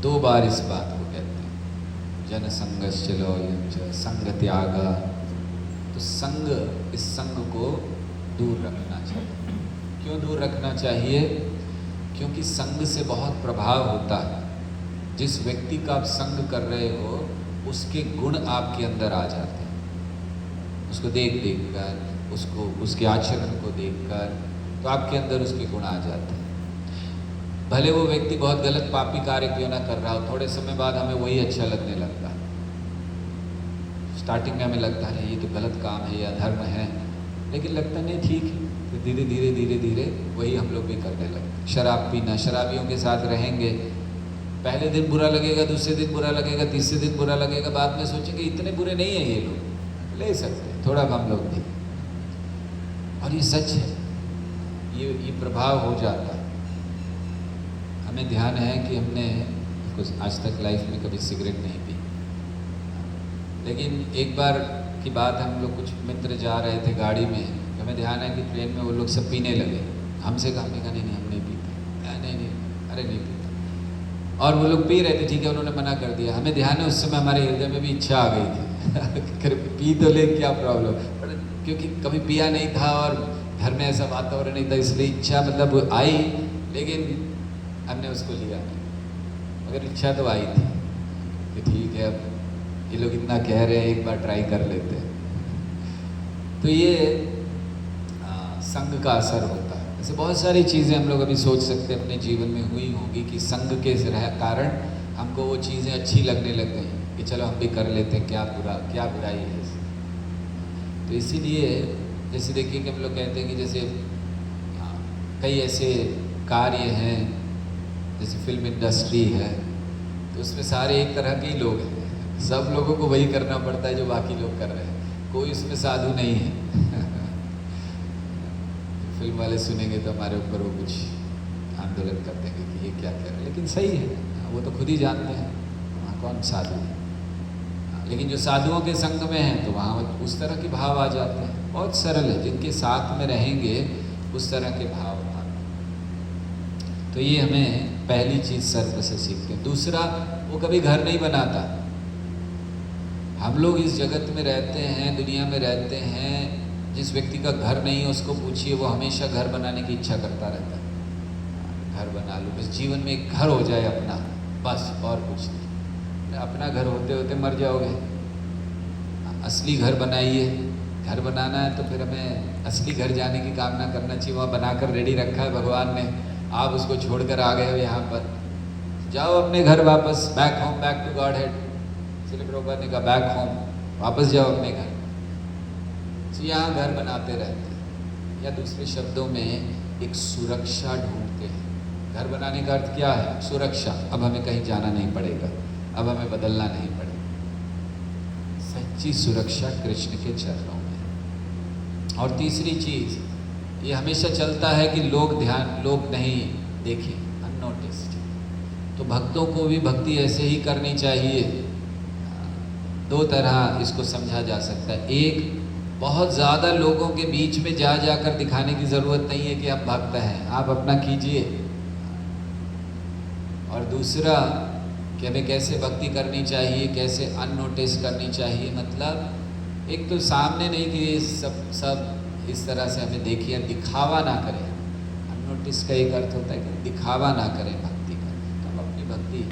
2 बार इस बात को कहते हैं, जन संगश्चलो संग त्याग। तो संग, इस संग को दूर रखना चाहिए। क्यों दूर रखना चाहिए? क्योंकि संग से बहुत प्रभाव होता है। जिस व्यक्ति का आप संग कर रहे हो उसके गुण आपके अंदर आ जाते हैं। उसको देख कर, उसको उसके आचरण को देखकर तो आपके अंदर उसके गुण आ जाते हैं। भले वो व्यक्ति बहुत गलत पापी कार्य क्यों ना कर रहा हो, थोड़े समय बाद हमें वही अच्छा लगने लगता है। स्टार्टिंग में हमें लगता है ये तो गलत काम है, ये अधर्म है, लेकिन लगता नहीं ठीक है। तो धीरे धीरे वही हम लोग भी करने लगते। शराब पीना, शराबियों के साथ रहेंगे, पहले दिन बुरा लगेगा, दूसरे दिन बुरा लगेगा, तीसरे दिन बुरा लगेगा, बाद में सोचेंगे इतने बुरे नहीं है ये लोग, ले सकते हैं, थोड़ा हम लोग भी। और ये सच है, ये प्रभाव हो जाता है। हमें ध्यान है कि हमने कुछ आज तक लाइफ में कभी सिगरेट नहीं पी, लेकिन एक बार की बात, हम लोग कुछ मित्र जा रहे थे गाड़ी में, तो हमें ध्यान है कि ट्रेन में वो लोग सब पीने लगे। हमसे कहा, नहीं हम नहीं पीते। नहीं, अरे नहीं पीते। और वो लोग पी रहे थे, ठीक है, उन्होंने मना कर दिया। हमें ध्यान है उस समय हमारे हृदय में भी इच्छा आ गई थी पी तो ले, क्या प्रॉब्लम, पर क्योंकि कभी पिया नहीं था और घर में ऐसा वातावरण नहीं था, इसलिए इच्छा मतलब आई, लेकिन हमने उसको लिया नहीं। मगर इच्छा तो आई थी कि ठीक है, अब ये लोग इतना कह रहे हैं, एक बार ट्राई कर लेते हैं। तो ये संग का असर होता है। ऐसे बहुत सारी चीज़ें हम लोग अभी सोच सकते हैं अपने जीवन में हुई होगी कि संग के कारण हमको वो चीज़ें अच्छी लगने लग गई कि चलो हम भी कर लेते हैं, क्या बुराई है इसमें। तो इसीलिए जैसे देखिए कि हम लोग कहते हैं कि जैसे कई ऐसे कार्य हैं, जैसे फिल्म इंडस्ट्री है, तो उसमें सारे एक तरह के ही लोग हैं। सब लोगों को वही करना पड़ता है जो बाकी लोग कर रहे हैं, कोई उसमें साधु नहीं है फिल्म वाले सुनेंगे तो हमारे ऊपर वो कुछ आंदोलन कर देंगे कि ये क्या कह रहे हैं, लेकिन सही है, वो तो खुद ही जानते हैं वहाँ कौन साधु है। लेकिन जो साधुओं के संग में हैं तो वहाँ उस तरह के भाव आ जाते हैं। बहुत सरल है, जिनके साथ में रहेंगे उस तरह के भाव आते हैं। तो ये हमें पहली चीज़ सर्प से सीखते हैं। दूसरा, वो कभी घर नहीं बनाता। हम लोग इस जगत में रहते हैं, दुनिया में रहते हैं, जिस व्यक्ति का घर नहीं है उसको पूछिए, वो हमेशा घर बनाने की इच्छा करता रहता है। घर बना लो, बस जीवन में एक घर हो जाए अपना, बस और कुछ नहीं। अपना घर होते होते मर जाओगे। असली घर बनाइए। घर बनाना है तो फिर हमें असली घर जाने की कामना करना चाहिए। वहाँ बनाकर रेडी रखा है भगवान ने, आप उसको छोड़कर आ गए हो यहाँ पर। जाओ अपने घर वापस, back home, back to Godhead. Srila Prabhupada ने कहा बैक होम, वापस जाओ अपने घर। तो यहाँ घर बनाते रहते हैं, या दूसरे शब्दों में एक सुरक्षा ढूंढते हैं। घर बनाने का अर्थ क्या है? सुरक्षा। अब हमें कहीं जाना नहीं पड़ेगा, अब हमें बदलना नहीं पड़ेगा। सच्ची सुरक्षा कृष्ण के चरणों में। और तीसरी चीज, ये हमेशा चलता है कि लोग नहीं देखें, अननोटिस्ड। तो भक्तों को भी भक्ति ऐसे ही करनी चाहिए। दो तरह इसको समझा जा सकता है। एक, बहुत ज़्यादा लोगों के बीच में जाकर दिखाने की ज़रूरत नहीं है कि आप भक्त हैं, आप अपना कीजिए। और दूसरा कि हमें कैसे भक्ति करनी चाहिए, कैसे अननोटिस करनी चाहिए। मतलब एक तो सामने नहीं कि सब इस तरह से हमें देखिए, दिखावा ना करें। अननोटिस का एक अर्थ होता है कि दिखावा ना करें भक्ति का, हम अपनी भक्ति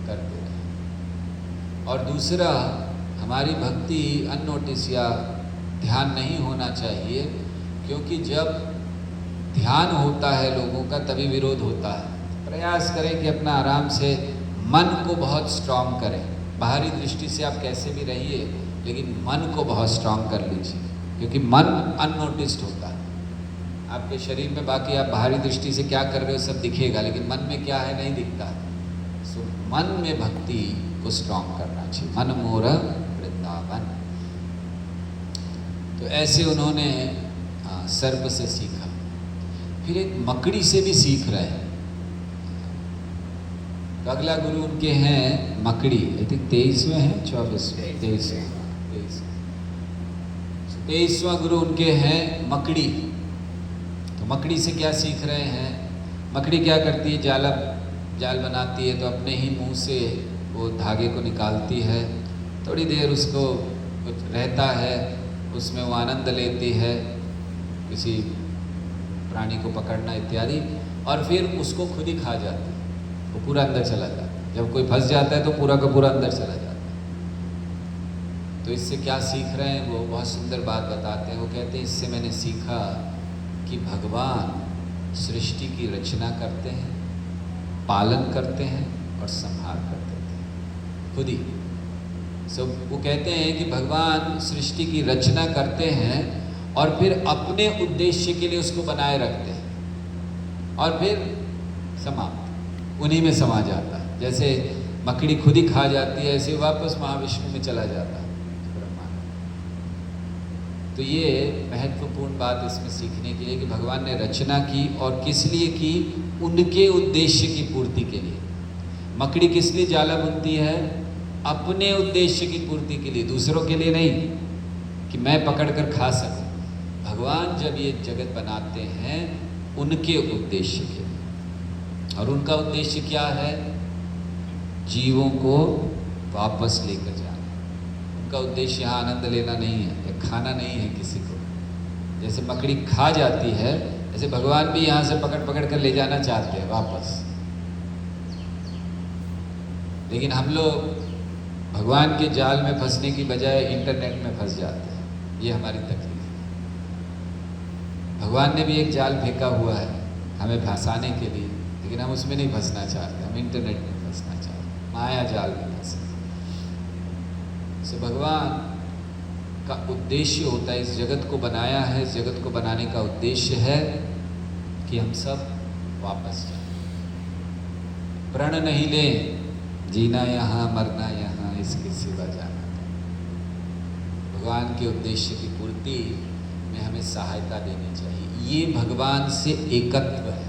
करते रहें। और दूसरा, हमारी भक्ति अननोटिस या ध्यान नहीं होना चाहिए, क्योंकि जब ध्यान होता है लोगों का तभी विरोध होता है। प्रयास करें कि अपना आराम से मन को बहुत स्ट्रांग करें। बाहरी दृष्टि से आप कैसे भी रहिए, लेकिन मन को बहुत स्ट्रांग कर लीजिए, क्योंकि मन अननोटिस्ड होता है। आपके शरीर में बाकी आप बाहरी दृष्टि से क्या कर रहे हो सब दिखेगा, लेकिन मन में क्या है नहीं दिखता। सो मन में भक्ति को स्ट्रांग करना चाहिए। मन मोर वृंदावन। तो ऐसे उन्होंने सर्प से सीखा। फिर एक मकड़ी से भी सीख रहे हैं। तो अगला गुरु उनके हैं मकड़ी। आई थिंक 23वें हैं, 24वें, 23वां गुरु उनके हैं मकड़ी। तो मकड़ी से क्या सीख रहे हैं? मकड़ी क्या करती है? जाल बनाती है, तो अपने ही मुंह से वो धागे को निकालती है। थोड़ी देर उसको कुछ रहता है, उसमें वो आनंद लेती है, किसी प्राणी को पकड़ना इत्यादि, और फिर उसको खुद ही खा जाती है। वो पूरा अंदर चला जाता है। जब कोई फंस जाता है तो पूरा का पूरा अंदर चला जाता है। तो इससे क्या सीख रहे हैं? वो बहुत सुंदर बात बताते हैं। वो कहते हैं, इससे मैंने सीखा कि भगवान सृष्टि की रचना करते हैं, पालन करते हैं और संहार करते हैं खुद ही। वो कहते हैं कि भगवान सृष्टि की रचना करते हैं और फिर अपने उद्देश्य के लिए उसको बनाए रखते हैं, और फिर समाप्त उन्हीं में समा जाता है। जैसे मकड़ी खुद ही खा जाती है, ऐसे वापस महाविष्णु में चला जाता है ब्रह्मांड। तो ये महत्वपूर्ण बात इसमें सीखने के लिए कि भगवान ने रचना की, और किस लिए की? उनके उद्देश्य की पूर्ति के लिए। मकड़ी किस लिए जाला बुनती है? अपने उद्देश्य की पूर्ति के लिए, दूसरों के लिए नहीं कि मैं पकड़कर खा सकूं। भगवान जब ये जगत बनाते हैं उनके उद्देश्य के लिए, और उनका उद्देश्य क्या है? जीवों को वापस लेकर जाना। उनका उद्देश्य यहाँ आनंद लेना नहीं है या खाना नहीं है किसी को। जैसे मकड़ी खा जाती है, ऐसे भगवान भी यहाँ से पकड़ पकड़ कर ले जाना चाहते हैं वापस। लेकिन हम लोग भगवान के जाल में फंसने की बजाय इंटरनेट में फंस जाते हैं। ये हमारी तकलीफ है। भगवान ने भी एक जाल फेंका हुआ है हमें फंसाने के लिए, लेकिन हम उसमें नहीं फंसना चाहते, हम इंटरनेट में फंसना चाहते, माया जाल में फंसे। भगवान का उद्देश्य होता है, इस जगत को बनाया है, इस जगत को बनाने का उद्देश्य है कि हम सब वापस जाएं, प्रण नहीं लें, जीना यहाँ मरना यहाँ, इसके सिवा जाना। भगवान के उद्देश्य की पूर्ति में हमें सहायता देनी चाहिए। ये भगवान से एकत्व है।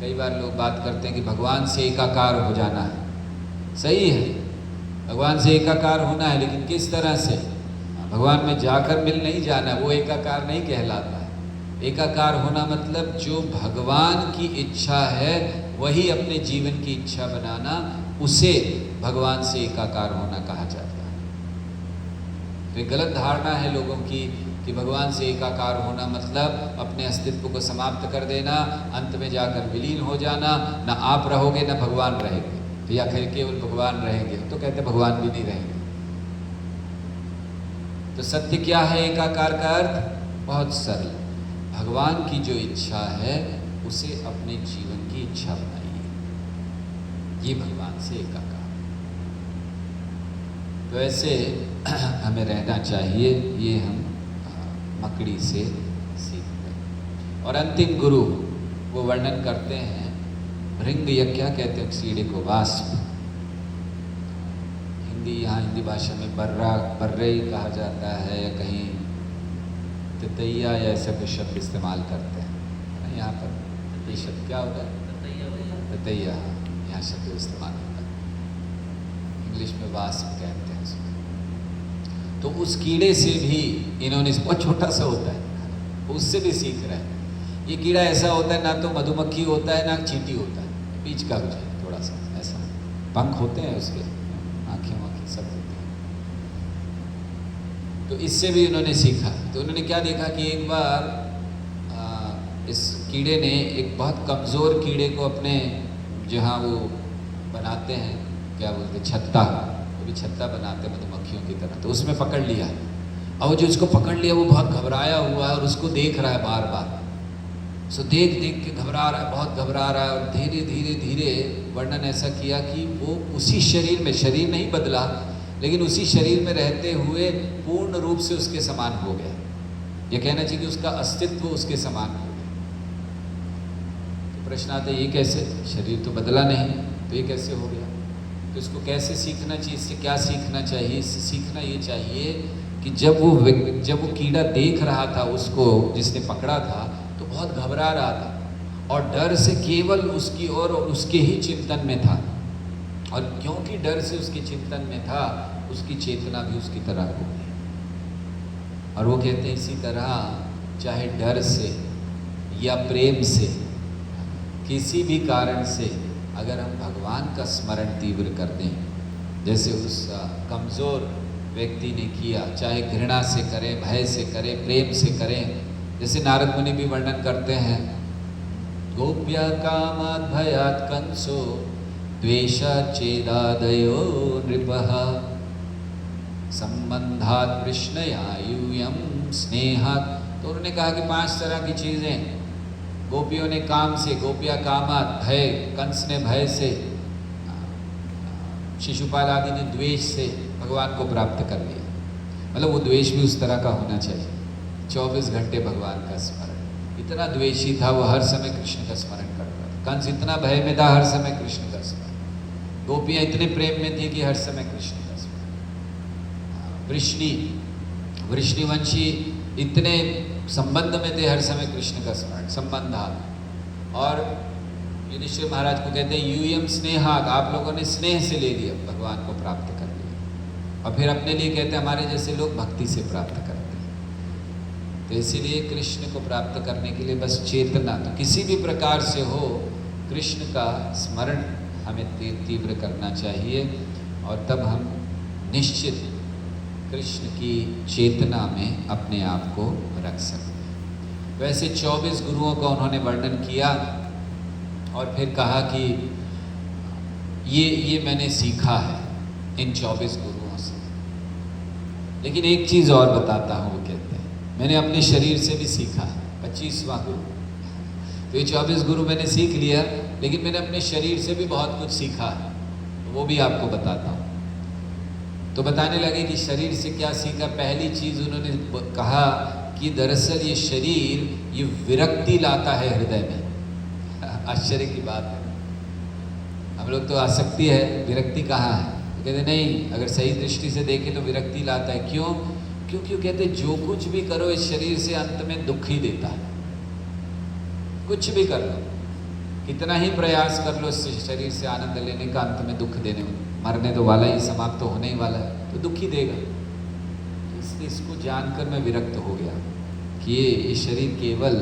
कई बार लोग बात करते हैं कि भगवान से एकाकार हो जाना है, सही है, भगवान से एकाकार होना है, लेकिन किस तरह से? भगवान में जाकर मिल नहीं जाना, वो एकाकार नहीं कहलाता है। एकाकार होना मतलब जो भगवान की इच्छा है वही अपने जीवन की इच्छा बनाना, उसे भगवान से एकाकार होना कहा जाता है। तो एक गलत धारणा है लोगों की कि भगवान से एकाकार होना मतलब अपने अस्तित्व को समाप्त कर देना, अंत में जाकर विलीन हो जाना, ना आप रहोगे ना भगवान रहेंगे, या फिर केवल भगवान रहेंगे। तो कहते भगवान भी नहीं रहेंगे। तो सत्य क्या है एकाकार का अर्थ? बहुत सरल, भगवान की जो इच्छा है उसे अपने जीवन की इच्छा बनाइए, ये भगवान से एकाकार। तो ऐसे हमें रहना चाहिए, ये हम मकड़ी से सीखते हैं। और अंतिम गुरु वो वर्णन करते हैं, भृंग या क्या कहते हैं कीड़े को, वास्प। यहाँ हिंदी भाषा में बर्रे कहा जाता है, या कहीं तितैया या ऐसा कुछ शब्द इस्तेमाल करते हैं। यहाँ पर ये शब्द क्या होता है? तितैया, यहाँ शब्द इस्तेमाल होता है। इंग्लिश में वास्प कहते हैं इसको। तो उस कीड़े से भी इन्होंने, बहुत छोटा सा होता है, उससे भी सीख रहे हैं। ये कीड़ा ऐसा होता है, ना तो मधुमक्खी होता है ना चींटी होता है, बीच का कुछ है, थोड़ा सा ऐसा, पंख होते हैं उसके, आँखें सब होती हैं। तो इससे भी उन्होंने सीखा। तो उन्होंने क्या देखा कि एक बार इस कीड़े ने एक बहुत कमज़ोर कीड़े को अपने, जहाँ वो बनाते हैं क्या बोलते हैं, छत्ता, वो भी छत्ता बनाते हैं मधुमक्खियों की तरह, तो उसमें पकड़ लिया। और वो जो उसको पकड़ लिया वो बहुत घबराया हुआ है और उसको देख रहा है बार बार। सो देख देख के घबरा रहा है, बहुत घबरा रहा है। और धीरे धीरे धीरे वर्णन ऐसा किया कि वो उसी शरीर में, शरीर नहीं बदला, लेकिन उसी शरीर में रहते हुए पूर्ण रूप से उसके समान हो गया। ये कहना चाहिए कि उसका अस्तित्व उसके समान हो गया। तो प्रश्न आता है ये कैसे, शरीर तो बदला नहीं, तो ये कैसे हो गया? तो इसको कैसे सीखना चाहिए, इससे क्या सीखना चाहिए? इससे सीखना ये चाहिए कि जब वो कीड़ा देख रहा था उसको, जिसने पकड़ा था, तो बहुत घबरा रहा था और डर से केवल उसकी और उसके ही चिंतन में था। और क्योंकि डर से उसके चिंतन में था, उसकी चेतना भी उसकी तरह हो गई। और वो कहते हैं इसी तरह चाहे डर से या प्रेम से, किसी भी कारण से अगर हम भगवान का स्मरण तीव्र कर दें, जैसे उस कमज़ोर व्यक्ति ने किया, चाहे घृणा से करें, भय से करें, प्रेम से करें, जैसे नारद मुनि भी वर्णन करते हैं, गोप्या कामात् भयात् कंसो द्वेषात् चेदादयो नृपः संबंधात् कृष्णया यूयं स्नेहात्। तो उन्होंने कहा कि 5 तरह की चीज़ें, गोपियों ने काम से, गोपिया कामात्, भय, कंस ने भय से, शिशुपाल आदि ने द्वेष से भगवान को प्राप्त कर लिया। मतलब वो द्वेष भी उस तरह का होना चाहिए, 24 घंटे भगवान का स्मरण। इतना द्वेषी था वो, हर समय कृष्ण का स्मरण करता था। कंस इतना भय में था, हर समय कृष्ण का स्मरण। गोपियाँ इतने प्रेम में थी कि हर समय कृष्ण का स्मरण। वृष्णिवंशी इतने संबंध में थे, हर समय कृष्ण का स्मरण, संबंधात्। और युधिष्ठिर महाराज को कहते हैं यूयम स्नेहात्, आप लोगों ने स्नेह से ले लिया, भगवान को प्राप्त कर लिया। और फिर अपने लिए कहते हैं हमारे जैसे लोग भक्ति से प्राप्त करते हैं। तो इसीलिए कृष्ण को प्राप्त करने के लिए बस चेतना, तो किसी भी प्रकार से हो, कृष्ण का स्मरण हमें तीव्र करना चाहिए, और तब हम निश्चित कृष्ण की चेतना में अपने आप को रख सकते हैं। वैसे 24 गुरुओं का उन्होंने वर्णन किया और फिर कहा कि ये मैंने सीखा है इन 24 गुरुओं से। लेकिन एक चीज़ और बताता हूँ, वो कहते हैं मैंने अपने शरीर से भी सीखा है, 25वां गुरु। तो ये 24 गुरु मैंने सीख लिया, लेकिन मैंने अपने शरीर से भी बहुत कुछ सीखा है, तो वो भी आपको बताता हूँ। तो बताने लगे कि शरीर से क्या सीखा। पहली चीज़ उन्होंने कहा कि दरअसल ये शरीर ये विरक्ति लाता है हृदय में। आश्चर्य की बात है, हम लोग तो आसक्ति है, विरक्ति कहाँ है? तो कहते नहीं, अगर सही दृष्टि से देखें तो विरक्ति लाता है। क्यों? क्योंकि कहते जो कुछ भी करो इस शरीर से अंत में दुख ही देता है। कुछ भी कर लो, कितना ही प्रयास कर लो इस शरीर से आनंद लेने का, अंत में दुख देने, मरने तो वाला ही, समाप्त तो होने ही वाला है, तो दुख ही देगा। इसलिए इसको जानकर मैं विरक्त हो गया कि ये शरीर केवल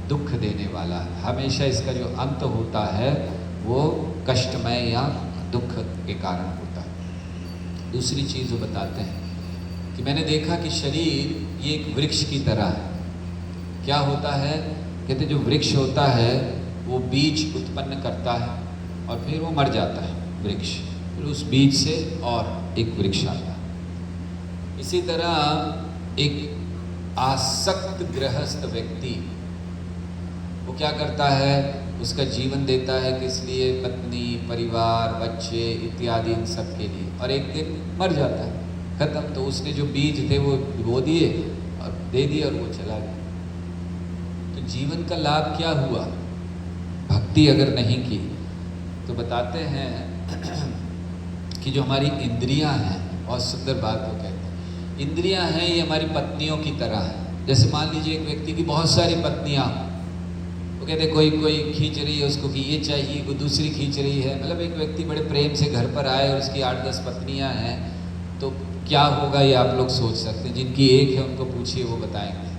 दुख देने वाला है, हमेशा इसका जो अंत होता है वो कष्टमय या दुख के कारण होता है। दूसरी चीज़ वो बताते हैं कि मैंने देखा कि शरीर ये एक वृक्ष की तरह है। क्या होता है, कहते जो वृक्ष होता है वो बीज उत्पन्न करता है और फिर वो मर जाता है वृक्ष, फिर उस बीज से और एक वृक्ष आता है। इसी तरह एक आसक्त गृहस्थ व्यक्ति वो क्या करता है, उसका जीवन देता है किस लिए, पत्नी, परिवार, बच्चे इत्यादि इन सब के लिए, और एक दिन मर जाता है, खत्म। तो उसने जो बीज थे वो बो दिए और दे दिए और वो चला गया। तो जीवन का लाभ क्या हुआ, भक्ति अगर नहीं की। तो बताते हैं कि जो हमारी इंद्रियां हैं, बहुत सुंदर बात वो कहते हैं, इंद्रियां हैं ये हमारी पत्नियों की तरह है। जैसे मान लीजिए एक व्यक्ति की बहुत सारी पत्नियां, वो कहते कोई खींच रही है उसको कि ये चाहिए, कोई दूसरी खींच रही है। मतलब एक व्यक्ति बड़े प्रेम से घर पर आए और उसकी 8-10 पत्नियां हैं, तो क्या होगा ये आप लोग सोच सकते हैं। जिनकी एक है उनको पूछिए, वो बताएंगे।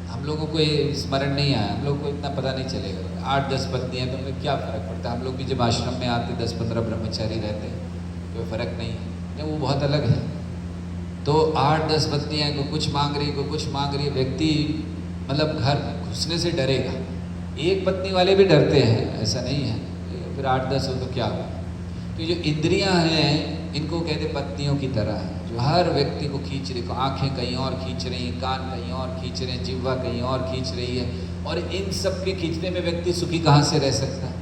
हम लोगों को ये स्मरण नहीं आया, हम लोग को इतना पता नहीं चलेगा। 8-10 पत्नियां, तो हमें क्या फ़र्क पड़ता है। हम लोग भी जब आश्रम में आते 10-15 ब्रह्मचारी रहते हैं, कोई फ़र्क नहीं है, वो बहुत अलग है। तो 8-10 पत्नियां को कुछ मांग रही, को कुछ मांग रही, व्यक्ति मतलब घर घुसने से डरेगा। एक पत्नी वाले भी डरते हैं, ऐसा नहीं है, फिर 8-10 हो तो क्या हो। तो जो इंद्रियां हैं इनको कहते पत्नियों की तरह है, जो हर व्यक्ति को खींच रही, आंखें कहीं और खींच रही हैं, कान कहीं और खींच रहे हैं, जिह्वा कहीं और खींच रही है। और इन सब के खींचने में व्यक्ति सुखी कहाँ से रह सकता है।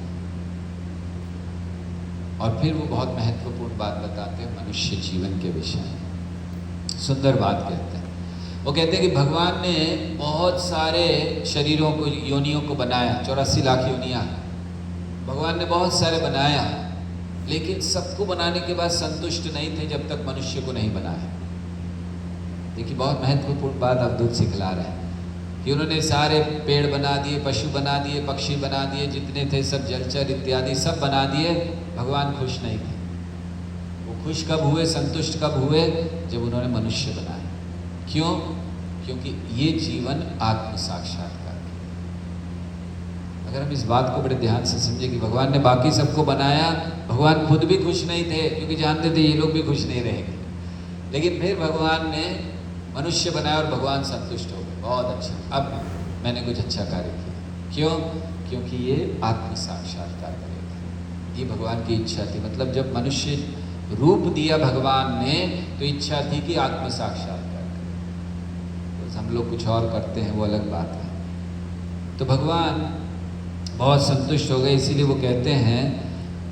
और फिर वो बहुत महत्वपूर्ण बात बताते हैं मनुष्य जीवन के विषय में, सुंदर बात कहते हैं। वो कहते हैं कि भगवान ने बहुत सारे शरीरों को, योनियों को बनाया, 84 लाख योनियाँ भगवान ने बहुत सारे बनाया, लेकिन सबको बनाने के बाद संतुष्ट नहीं थे जब तक मनुष्य को नहीं बनाया। देखिए बहुत महत्वपूर्ण बात अवधूत सिखला रहे हैं कि उन्होंने सारे पेड़ बना दिए, पशु बना दिए, पक्षी बना दिए, जितने थे सब जलचर इत्यादि सब बना दिए, भगवान खुश नहीं थे। वो खुश कब हुए, संतुष्ट कब हुए, जब उन्होंने मनुष्य बनाया। क्यों? क्योंकि ये जीवन आत्म साक्षात्कार। अगर हम इस बात को बड़े ध्यान से समझे कि भगवान ने बाकी सबको बनाया, भगवान खुद भी खुश नहीं थे क्योंकि जानते थे ये लोग भी खुश नहीं रहेंगे, लेकिन फिर भगवान ने मनुष्य बनाया और भगवान संतुष्ट हो गए, बहुत अच्छा, अब मैंने कुछ अच्छा कार्य किया। क्यों? क्योंकि ये आत्म साक्षात्कार करेगा, ये भगवान की इच्छा थी। मतलब जब मनुष्य रूप दिया भगवान ने तो इच्छा थी कि आत्म साक्षात्कार करें। तो हम लोग कुछ और करते हैं, वो अलग बात है। तो भगवान बहुत संतुष्ट हो गए, इसीलिए वो कहते हैं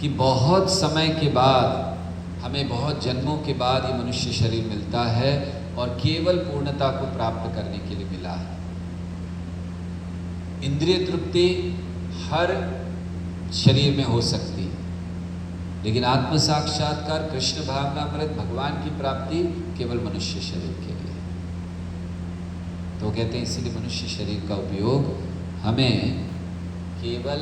कि बहुत समय के बाद, हमें बहुत जन्मों के बाद ये मनुष्य शरीर मिलता है और केवल पूर्णता को प्राप्त करने के लिए मिला है। इंद्रिय तृप्ति हर शरीर में हो सकती है, लेकिन आत्म साक्षात्कार, कृष्ण भावनामृत, भगवान की प्राप्ति केवल मनुष्य शरीर के लिए। तो कहते हैं इसीलिए मनुष्य शरीर का उपयोग हमें केवल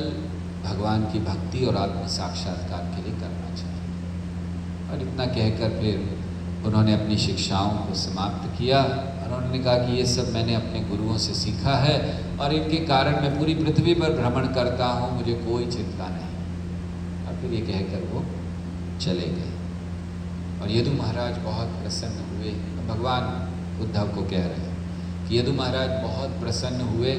भगवान की भक्ति और आत्म साक्षात्कार के लिए करना चाहिए। और इतना कहकर फिर उन्होंने अपनी शिक्षाओं को समाप्त किया और उन्होंने कहा कि ये सब मैंने अपने गुरुओं से सीखा है और इनके कारण मैं पूरी पृथ्वी पर भ्रमण करता हूँ, मुझे कोई चिंता नहीं। और फिर ये कहकर वो चले गए। और यदु महाराज बहुत प्रसन्न हुए। भगवान उद्धव को कह रहे हैं कि यदु महाराज बहुत प्रसन्न हुए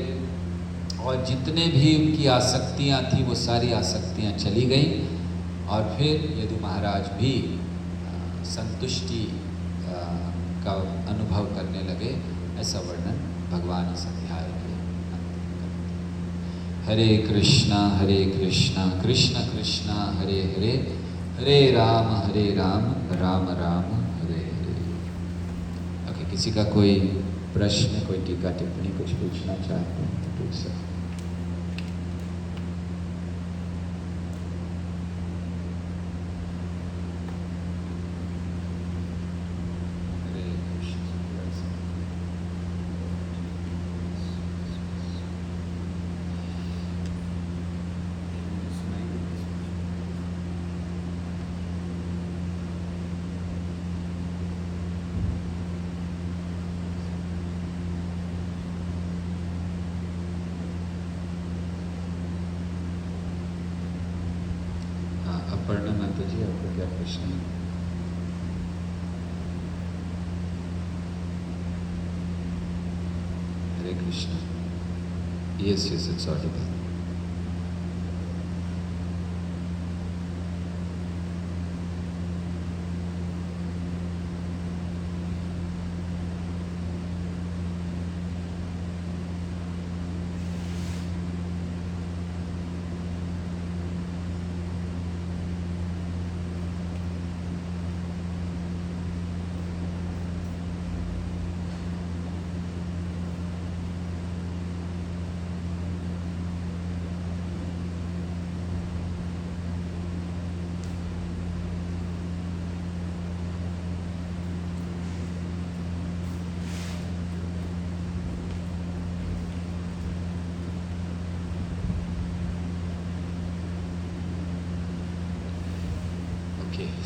और जितने भी उनकी आसक्तियाँ थी वो सारी आसक्तियाँ चली गईं और फिर यदु महाराज भी संतुष्टि का अनुभव करने लगे। ऐसा वर्णन भगवान इस अध्याय के अंत में करते हैं। हरे कृष्णा कृष्ण कृष्णा हरे हरे, हरे राम राम राम हरे हरे। ओके, किसी का कोई प्रश्न, कोई टीका टिप्पणी, कुछ पूछना चाहते हैं तो पूछ सकते हैं। माता जी, आपको क्या प्रश्न है? हरे कृष्ण। Yes, it's audible.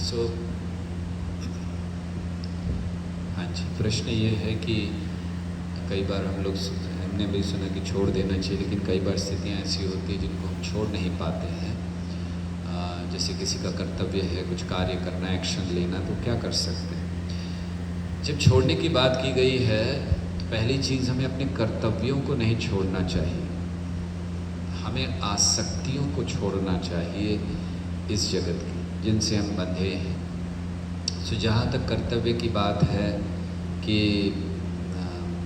सो हाँ जी, प्रश्न ये है कि कई बार हमने भी सुना कि छोड़ देना चाहिए, लेकिन कई बार स्थितियाँ ऐसी होती हैं जिनको हम छोड़ नहीं पाते हैं। जैसे किसी का कर्तव्य है कुछ कार्य करना, एक्शन लेना, तो क्या कर सकते हैं? जब छोड़ने की बात की गई है तो पहली चीज़, हमें अपने कर्तव्यों को नहीं छोड़ना चाहिए, हमें आसक्तियों को छोड़ना चाहिए इस जगत की जिनसे हम बंधे हैं। सो जहाँ तक कर्तव्य की बात है कि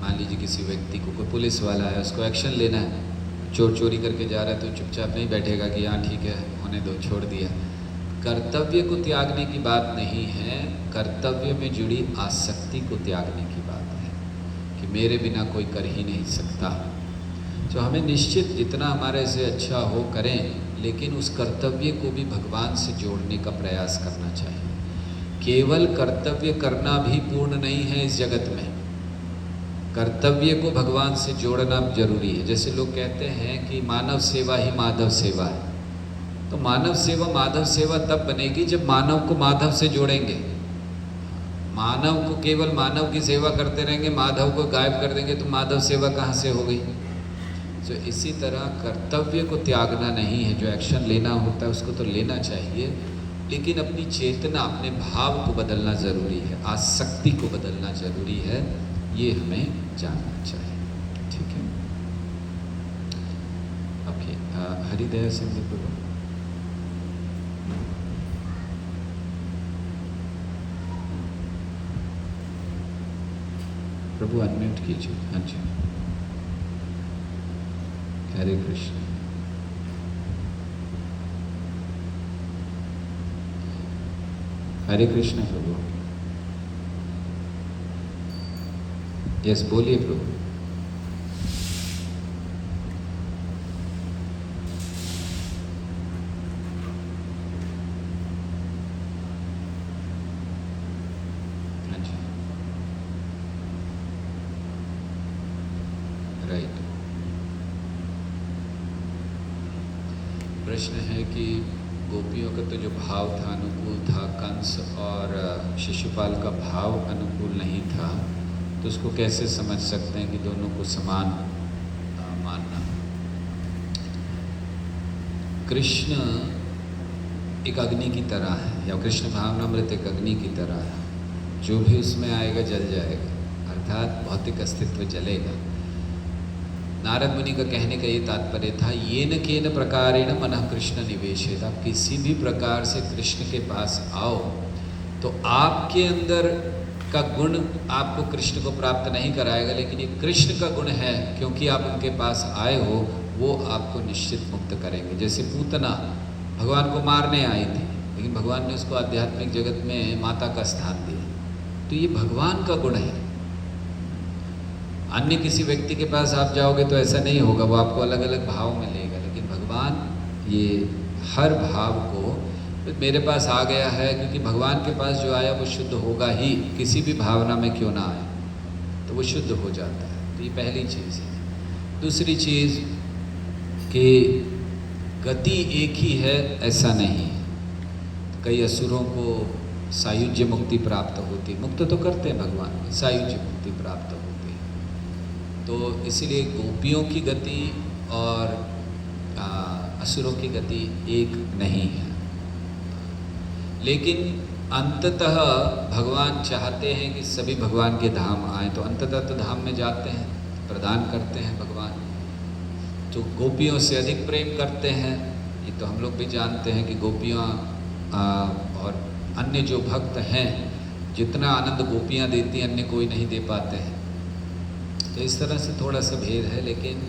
मान लीजिए किसी व्यक्ति को, कोई पुलिस वाला है, उसको एक्शन लेना है, चोर चोरी करके जा रहा है, तो चुपचाप नहीं बैठेगा कि हाँ ठीक है होने दो, छोड़ दिया। कर्तव्य को त्यागने की बात नहीं है, कर्तव्य में जुड़ी आसक्ति को त्यागने की बात है कि मेरे बिना कोई कर ही नहीं सकता। तो हमें निश्चित जितना हमारे से अच्छा हो करें, लेकिन उस कर्तव्य को भी भगवान से जोड़ने का प्रयास करना चाहिए। केवल कर्तव्य करना भी पूर्ण नहीं है इस जगत में, कर्तव्य को भगवान से जोड़ना जरूरी है। जैसे लोग कहते हैं कि मानव सेवा ही माधव सेवा है, तो मानव सेवा माधव सेवा तब बनेगी जब मानव को माधव से जोड़ेंगे। मानव को केवल मानव की सेवा करते रहेंगे, माधव को गायब कर देंगे, तो माधव सेवा कहाँ से हो गई? तो इसी तरह कर्तव्य को त्यागना नहीं है, जो एक्शन लेना होता है उसको तो लेना चाहिए, लेकिन अपनी चेतना, अपने भाव को बदलना ज़रूरी है, आसक्ति को बदलना ज़रूरी है, ये हमें जानना चाहिए। ठीक है, ओके। हरिदया सिंह जी, प्रभु अनम्यूट कीजिए। हाँ जी, हरे कृष्ण। हरे कृष्ण प्रभु। यस, बोलिए प्रभु। हाँ जी, राइट। प्रश्न है कि गोपियों का तो जो भाव था अनुकूल था, कंस और शिशुपाल का भाव अनुकूल नहीं था, तो उसको कैसे समझ सकते हैं कि दोनों को समान मानना? कृष्ण एक अग्नि की तरह है, या कृष्ण भावनामृत एक अग्नि की तरह है, जो भी उसमें आएगा जल जाएगा, अर्थात भौतिक अस्तित्व जलेगा। नारद मुनि का कहने का ये तात्पर्य था, ये न केन प्रकारेण मनः कृष्ण निवेशेत। आप किसी भी प्रकार से कृष्ण के पास आओ तो आपके अंदर का गुण आपको कृष्ण को प्राप्त नहीं कराएगा, लेकिन ये कृष्ण का गुण है, क्योंकि आप उनके पास आए हो, वो आपको निश्चित मुक्त करेंगे। जैसे पूतना भगवान को मारने आई थी, लेकिन भगवान ने उसको आध्यात्मिक जगत में माता का स्थान दिया, तो ये भगवान का गुण है। अन्य किसी व्यक्ति के पास आप जाओगे तो ऐसा नहीं होगा, वो आपको अलग अलग भाव में लेगा, लेकिन भगवान ये हर भाव को, मेरे पास आ गया है क्योंकि भगवान के पास जो आया वो शुद्ध होगा ही, किसी भी भावना में क्यों ना आए, तो वो शुद्ध हो जाता है। तो ये पहली चीज़ है। दूसरी चीज़ कि गति एक ही है ऐसा नहीं है, कई असुरों को सायुज्य मुक्ति प्राप्त होती, मुक्त तो करते हैं भगवान, सायुज्य मुक्ति प्राप्त होती है। तो इसीलिए गोपियों की गति और असुरों की गति एक नहीं है। लेकिन अंततः भगवान चाहते हैं कि सभी भगवान के धाम आए, तो अंततः तो धाम में जाते हैं, प्रदान करते हैं भगवान। तो गोपियों से अधिक प्रेम करते हैं, ये तो हम लोग भी जानते हैं कि गोपियाँ और अन्य जो भक्त हैं, जितना आनंद गोपियाँ देती हैं अन्य कोई नहीं दे पाते हैं। तो इस तरह से थोड़ा सा भेद है, लेकिन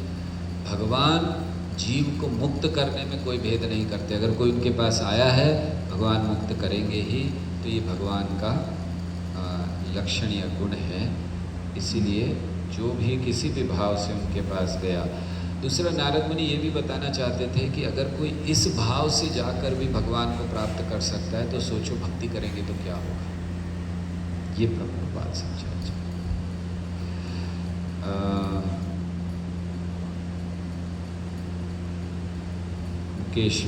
भगवान जीव को मुक्त करने में कोई भेद नहीं करते। अगर कोई उनके पास आया है, भगवान मुक्त करेंगे ही, तो ये भगवान का लक्षण या गुण है। इसीलिए जो भी किसी भी भाव से उनके पास गया। दूसरा, नारद मुनि ये भी बताना चाहते थे कि अगर कोई इस भाव से जाकर भी भगवान को प्राप्त कर सकता है, तो सोचो भक्ति करेंगे तो क्या होगा। ये प्रमुख बात समझा मुकेश।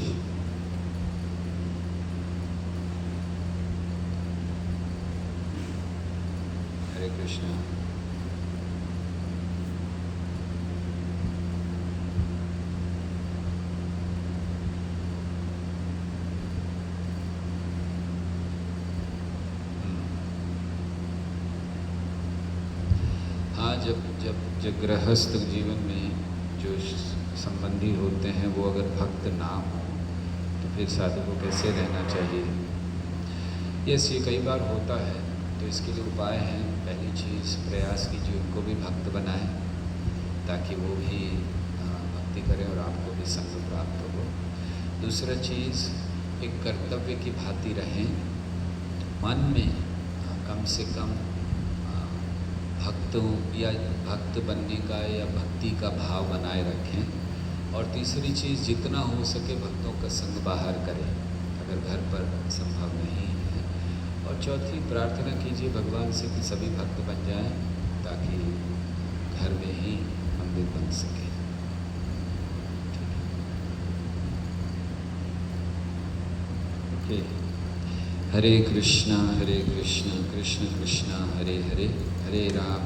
हरे कृष्णा। हाँ, जब गृहस्थ जीवन में जो संबंधी होते हैं वो अगर भक्त ना हो, तो फिर साधु को कैसे रहना चाहिए। यस, ये कई बार होता है, तो इसके लिए उपाय हैं। पहली चीज़, प्रयास कीजिए उनको भी भक्त बनाएं, ताकि वो भी भक्ति करें और आपको भी संग प्राप्त हो। दूसरा चीज़, एक कर्तव्य की भांति रहें, मन में कम से कम भक्तों या भक्त बनने का या भक्ति का भाव बनाए रखें। और तीसरी चीज़, जितना हो सके भक्तों का संग बाहर करें, अगर घर पर संभव नहीं है। और चौथी, प्रार्थना कीजिए भगवान से कि सभी भक्त बन जाएं, ताकि घर में ही मंदिर बन सके। ओके। हरे कृष्णा कृष्ण कृष्ण हरे हरे, हरे राम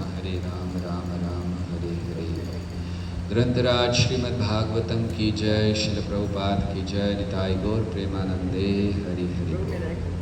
राम राम हरे हरे। ग्रंथराज श्रीमद्भागवतम की जय, श्रील प्रभुपाद की जय, निताई गौर प्रेमानंदे हरि हरि।